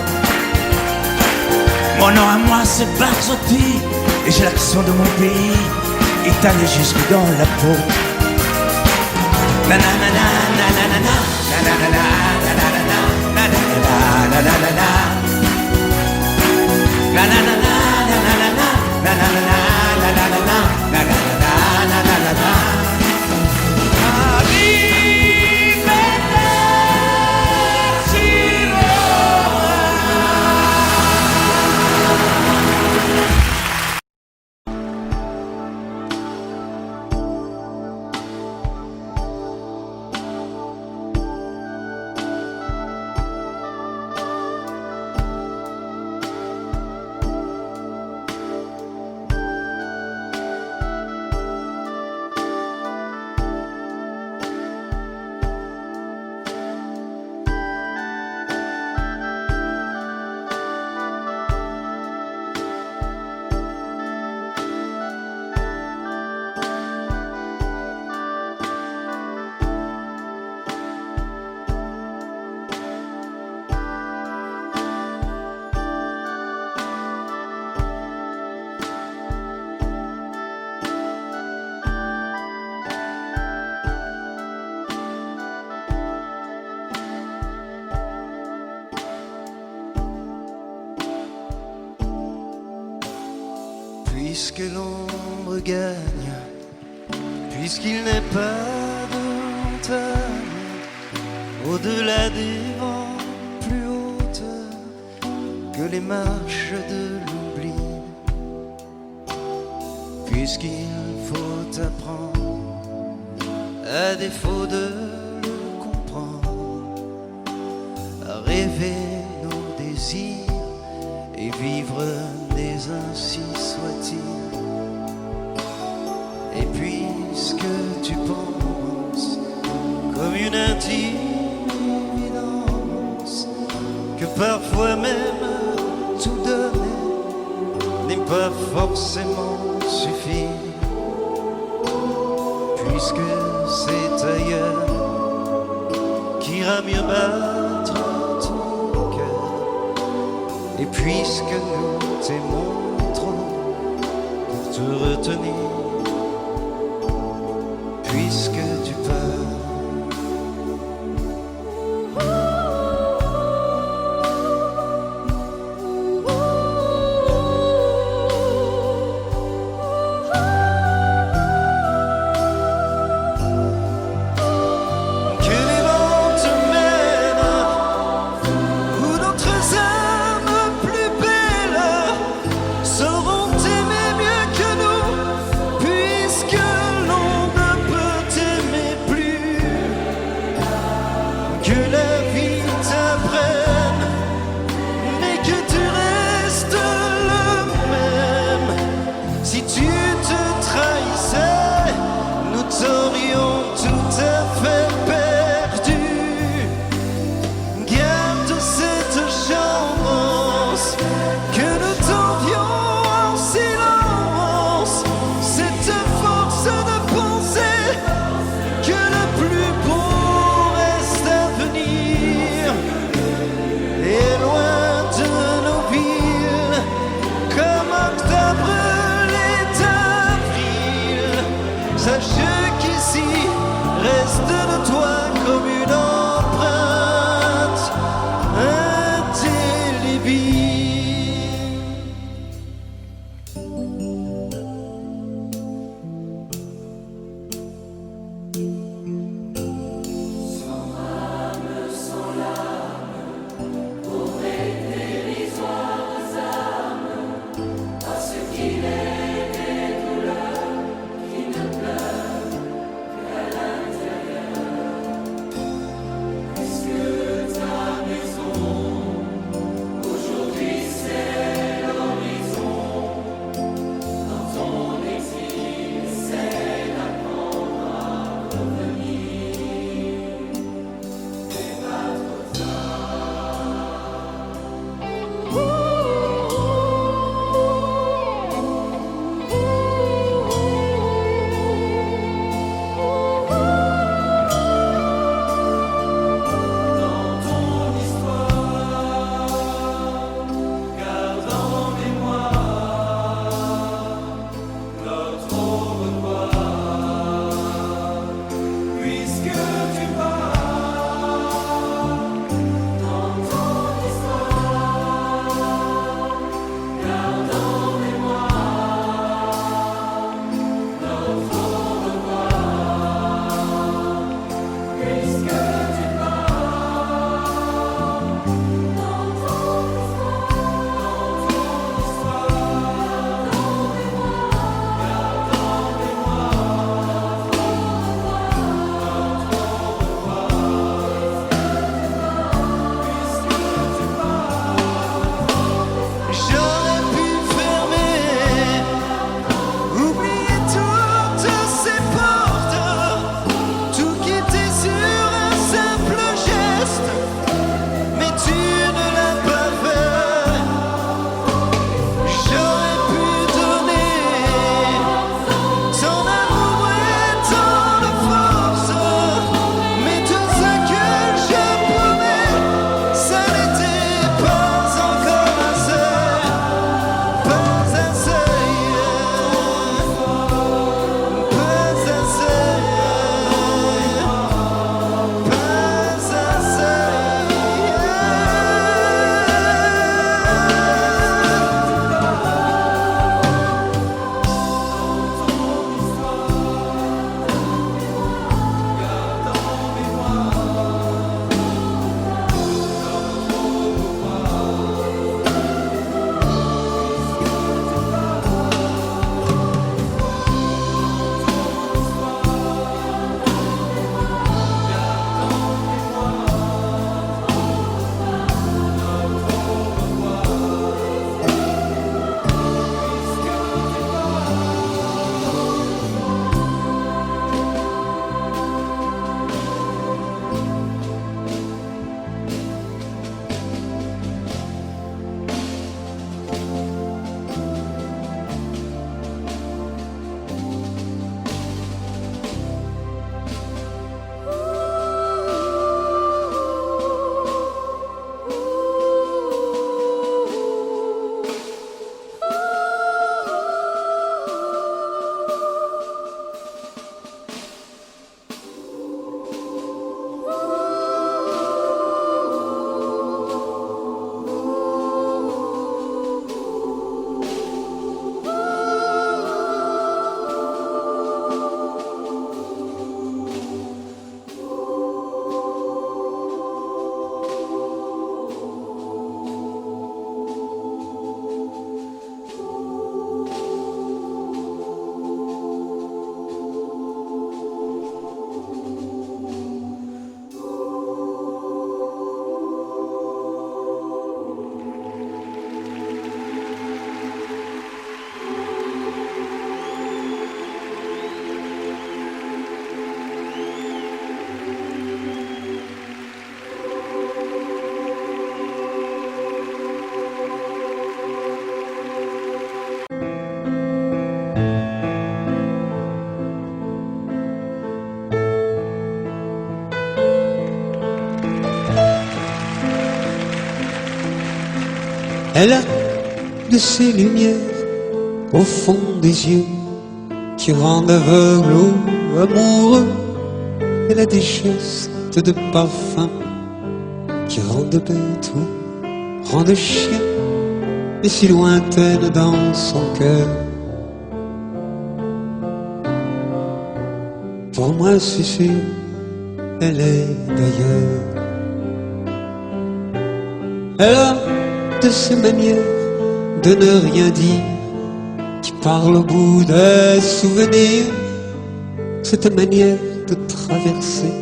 Mon nom à moi c'est Barzotti, et j'ai l'accent de mon pays, italien jusque dans la peau. Nanana, nanana, nanana, nanana, nanana, nanana, nanana. puisque l'ombre gagne, puisqu'il n'est pas de montagne au-delà des vents plus hautes que les marches de l'oubli, puisqu'il faut apprendre, à défaut de le comprendre, à rêver nos désirs et vivre des ainsi soit-il. Et puisque tu penses comme une intime évidence que parfois même tout donner n'est pas forcément suffire, puisque c'est ailleurs qu'ira mieux battre ton cœur, et puisque nous t'aimons trop pour te retenir, puisque tu pars. Sauront t'aimer mieux que nous, puisque l'on ne peut t'aimer Elle a de ces lumières au fond des yeux qui rendent aveugle ou amoureux. Elle a des gestes de parfum qui rendent bête ou rendent chien, mais si lointaine dans son cœur. Pour moi c'est sûr, elle est d'ailleurs. Elle a de ces manières de ne rien dire qui parle au bout des souvenirs. Cette manière de traverser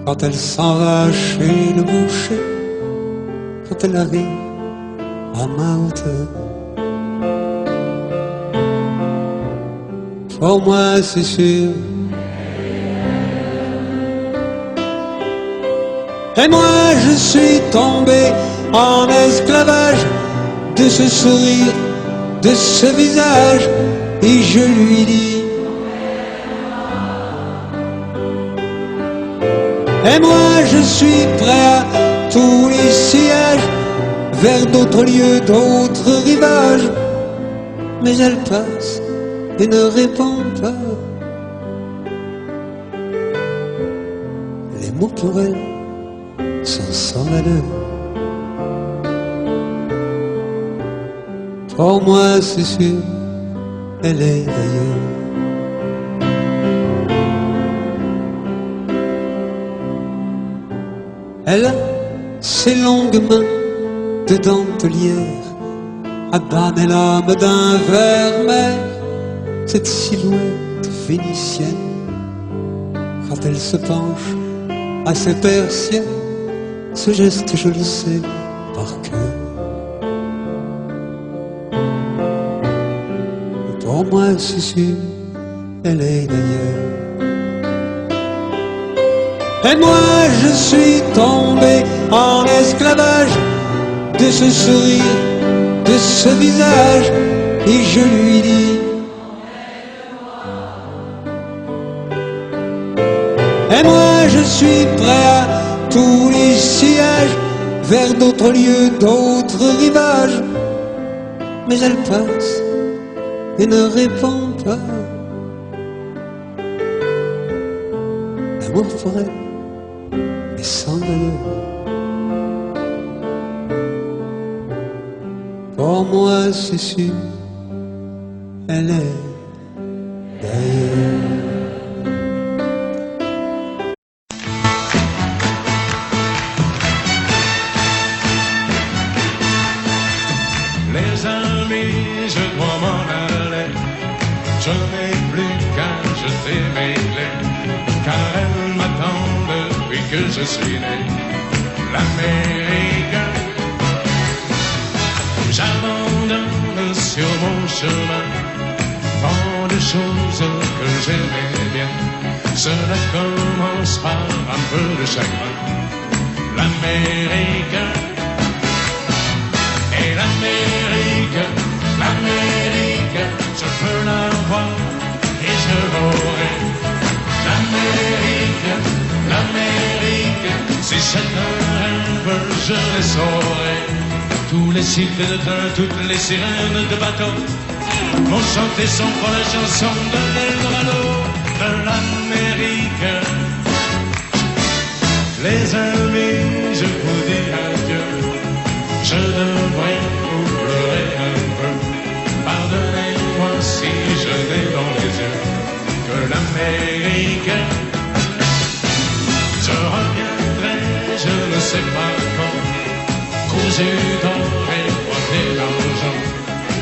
quand elle s'en va chez le boucher, quand elle arrive à ma hauteur. Pour moi c'est sûr. Et moi je suis tombé en esclavage de ce sourire, de ce visage, et je lui dis: et moi je suis prêt à tous les sillages, vers d'autres lieux, d'autres rivages. Mais elle passe et ne répond pas. Les mots pour elle sont sans valeur. Pour moi c'est sûr, elle est d'ailleurs. Elle a ses longues mains de dentelière à banner l'âme d'un vermeil. Cette silhouette vénitienne, quand elle se penche à ses persiennes, ce geste je le sais par cœur. Pour moi c'est sûr, elle est d'ailleurs. Et moi je suis tombé en esclavage de ce sourire, de ce visage, et je lui dis: et moi je suis prêt à tous les sillages, vers d'autres lieux, d'autres rivages. Mais elle passe et ne répond pas. L'amour pour elle est sans valeur. Pour moi c'est sûr, elle est d'ailleurs. Les amis, je dois m'en aller. Je n'ai plus qu'à jeter mes clés, car elles m'attendent depuis que je suis né. L'Amérique, j'abandonne sur mon chemin tant de choses que j'aimais bien. Cela commence par un peu de chagrin. L'Amérique, et l'Amérique, l'Amérique, je peux la voir et je l'aurai. L'Amérique, l'Amérique, si c'est un rêve, je les saurai. Tous les cycles de train, toutes les sirènes de bateau vont chanter sans fois la chanson de l'Eldorado de l'Amérique. Les amis, je vous dis adieu. Je devrais vous pleurer un peu. Pardonnez-moi si je n'ai dans les yeux que l'Amérique. Je reviendrai, je ne sais pas quand, cousu d'or et coiffé d'argent,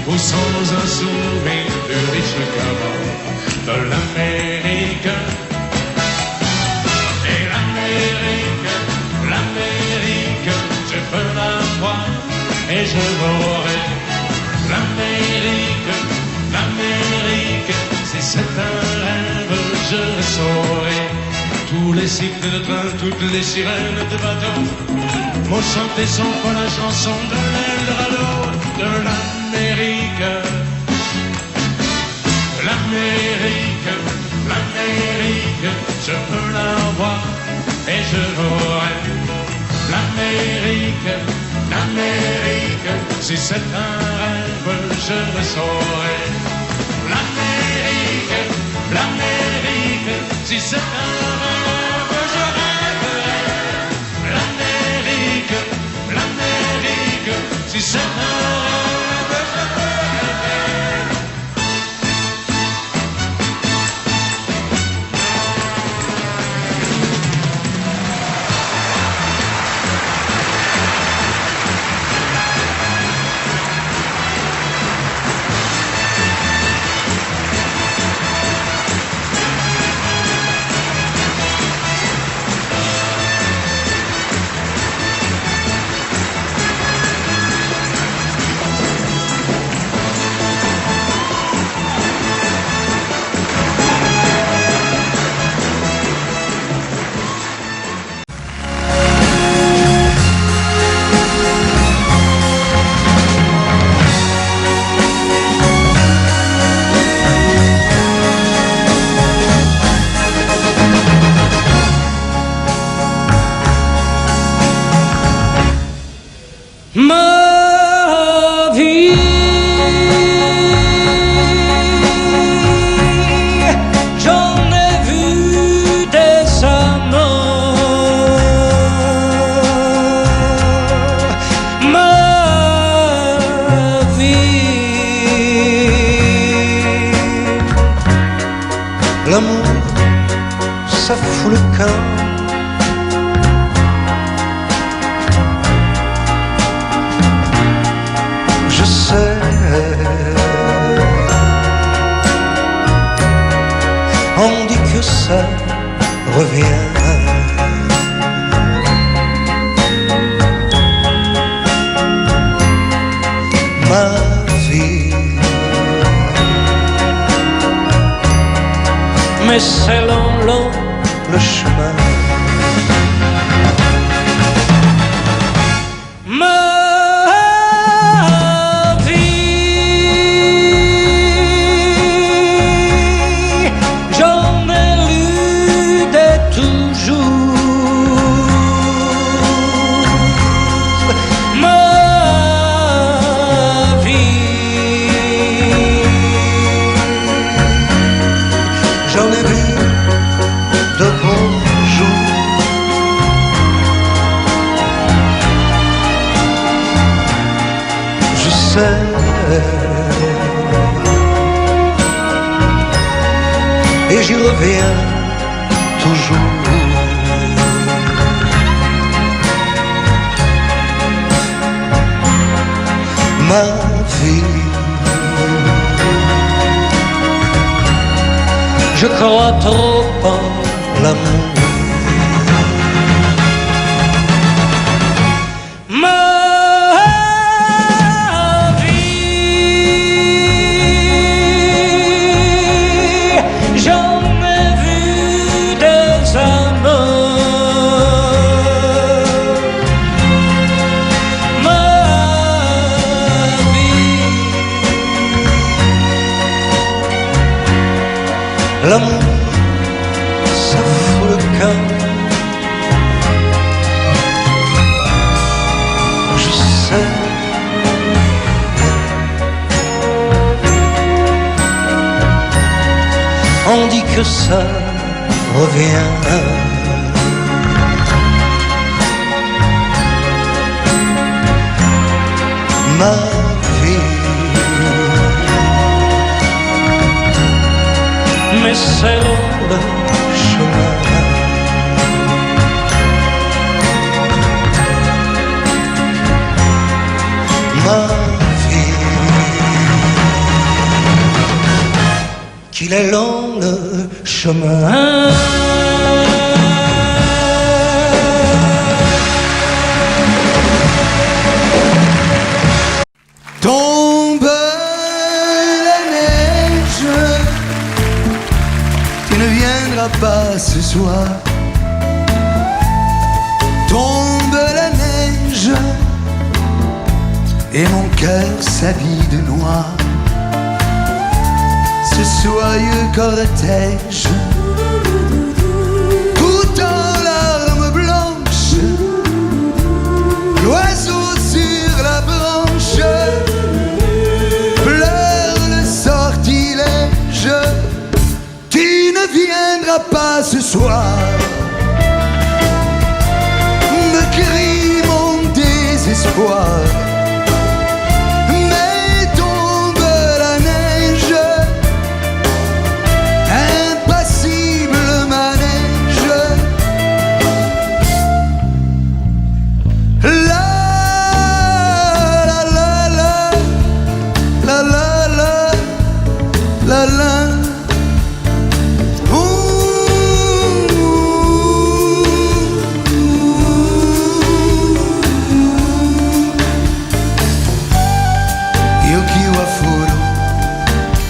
ou sans un sourire plus riche qu'avant de l'Amérique. Et l'Amérique, l'Amérique, je peux la voir et je l'aurai. L'Amérique, l'Amérique, si c'est un rêve, je le saurai. Tous les cycles de train, toutes les sirènes de bateau m'ont chanté sans fois la chanson de l'Eldorado de l'Amérique. L'Amérique, l'Amérique, je peux la voir et je l'aurai. L'Amérique, l'Amérique, Si c'est un rêve, je le saurai. L'Amérique, si c'est un rêve, je rêverai. L'Amérique, si c'est un rêve, je rêverai. Ma vie, j'en ai vu des amants. Ma vie, l'amour, ça fout le camp. On dit que ça revient. Ma vie, mais c'est long, long le chemin. Et j'y reviens toujours. Ma vie, je crois trop en l'amour. L'amour, ça fout le camp. Je sais. On dit que ça revient. Ma vie, mais c'est long le chemin. Ma vie, qu'il est long le chemin. Tombe la neige, tu ne viendras pas ce soir. Tombe la neige, et mon cœur s'habille de noir. Ce soyeux cortège, tout en larmes blanches, l'oiseau sur la branche espoir. Mais tombe la neige, impassible manège. La la la la la la la la.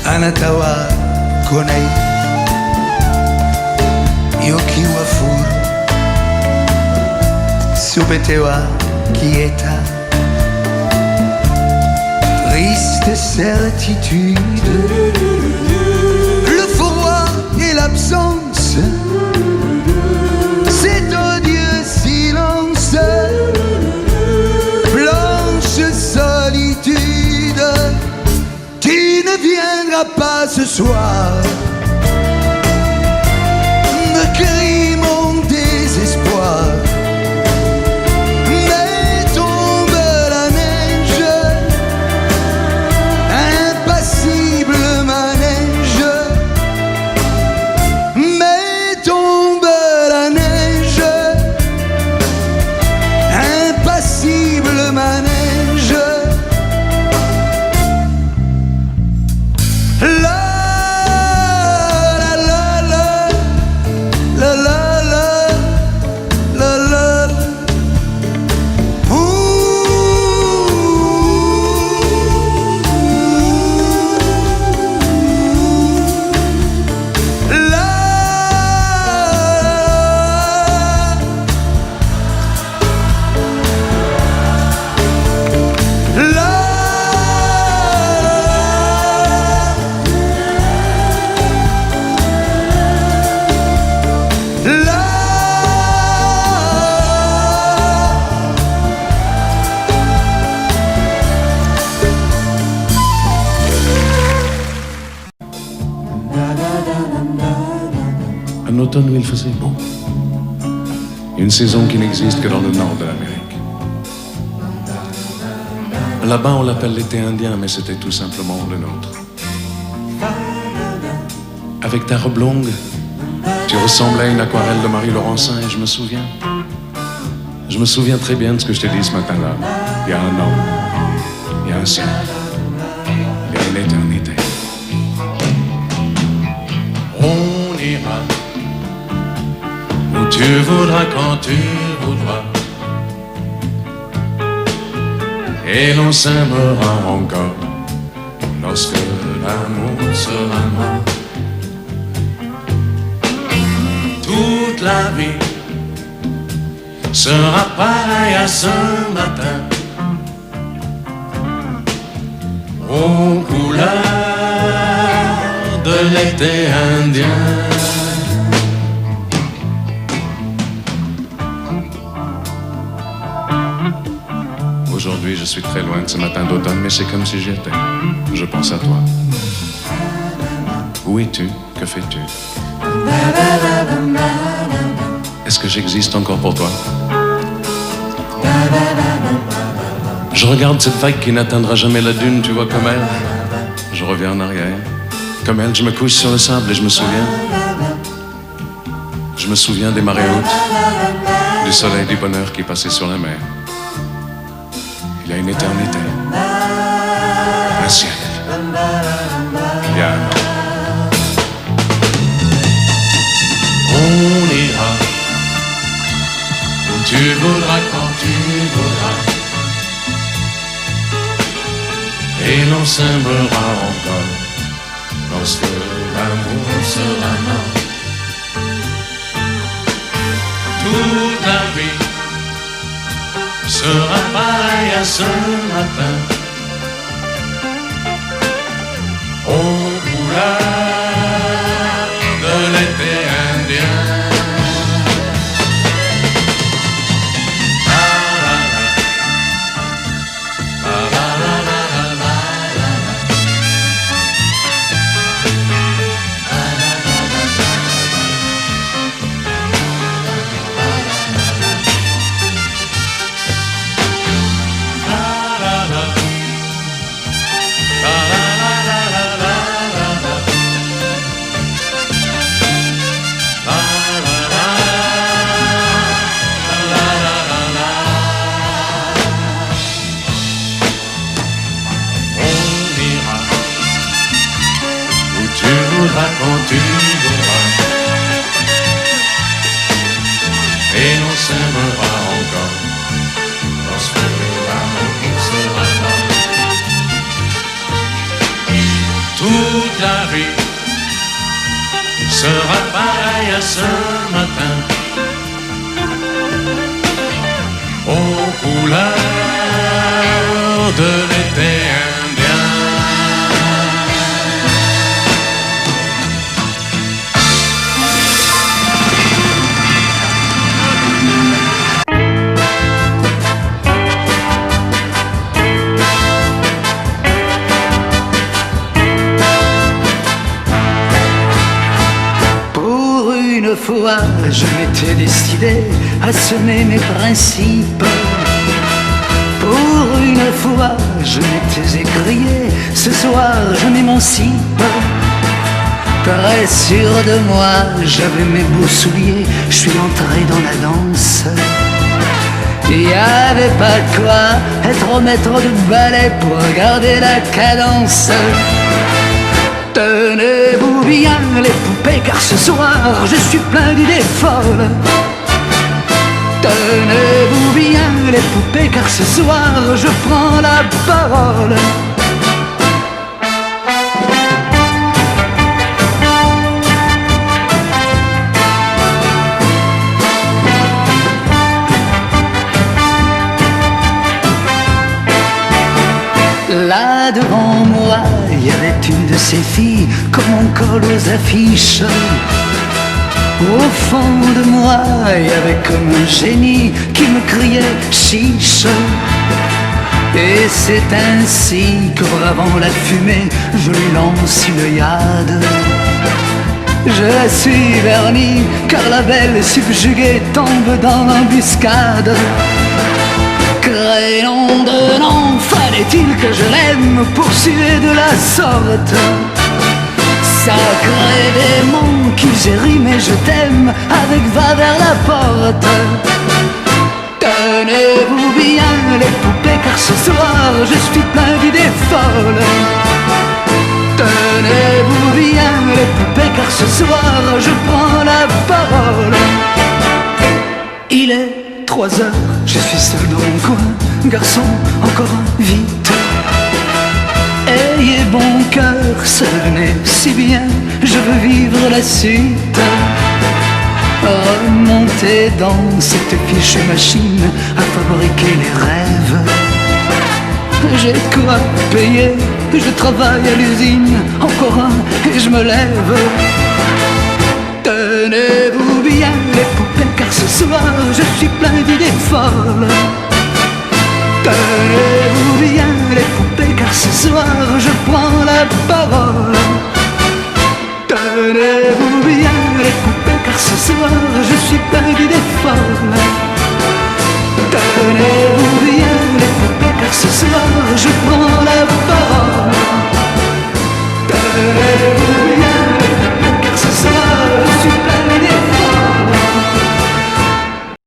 Anatawa konai yokiwa furu subetewa quieta. Triste certitude, le froid et l'absence, cet odieux silence, blanche solitude. Tu ne viendras pas ce soir, me crie mon désespoir. Mais tombe la neige, impassible manège. Mais tombe la neige, impassible manège. La Un automne où il faisait beau. Une saison qui n'existe que dans le nord de l'Amérique. Là-bas, on l'appelle l'été indien, mais c'était tout simplement le nôtre. Avec ta robe longue, tu ressemblais à une aquarelle de Marie Laurencin et je me souviens très bien de ce que je t'ai dit ce matin-là. Il y a un an, il y a un siècle, il y a une éternité. On ira où tu voudras quand tu voudras, et l'on s'aimera encore lorsque l'amour sera mort. Toute la vie sera pareille à ce matin, aux couleurs de l'été indien. Aujourd'hui, je suis très loin de ce matin d'automne, mais c'est comme si j'y étais. Je pense à toi. Où es-tu? Que fais-tu? Est-ce que j'existe encore pour toi? Je regarde cette vague qui n'atteindra jamais la dune, tu vois, comme elle. Je reviens en arrière. Comme elle, je me couche sur le sable et je me souviens. Je me souviens des marées hautes, du soleil, du bonheur qui passait sur la mer. Il y a une éternité, un siècle, il y a un an. On ira où tu voudras quand tu voudras, et l'on s'aimera encore lorsque l'amour sera mort. Toute la vie sera pareille à ce matin, aux couleurs de l'été indien. voudras quand tu voudras. Et l'on s'aimera encore lorsque l'amour sera là. Toute la vie sera pareille à ce matin, aux couleurs de l'été indien. Une fois, je m'étais décidé à semer mes principes. Pour une fois, je m'étais écrié, ce soir je m'émancipe. Très sûr de moi, j'avais mes beaux souliers, je suis entré dans la danse. Il n'y avait pas de quoi être au maître de ballet pour regarder la cadence. Tenez-vous bien les poupées car ce soir je suis plein d'idées folles. Tenez-vous bien les poupées car ce soir je prends la parole. Là devant moi, il y avait une de ces filles comme on colle aux affiches. Au fond de moi, il y avait comme un génie qui me criait chiche. Et c'est ainsi que bravant la fumée, je lui lance une yade. Je la suis vernie, car la belle subjuguée tombe dans l'embuscade. Crénom de nom, fallait-il que je l'aime poursuivre de la sorte? Sacré démon qui j'ai rimé je t'aime avec va vers la porte. Tenez-vous bien les poupées car ce soir je suis plein d'idées folles. Tenez-vous bien les poupées car ce soir je prends la parole. Il est 3 heures, je suis seul dans mon coin. Garçon, encore vite. Ayez bon cœur, ça venait si bien. Je veux vivre la suite. Remonter dans cette fichue machine à fabriquer les rêves. J'ai quoi payer, je travaille à l'usine. Encore un et je me lève. Tenez-vous bien les poupées car ce soir je suis plein d'idées folles. Tenez-vous bien les poupées car ce soir je prends la parole. Tenez-vous bien les poupées car ce soir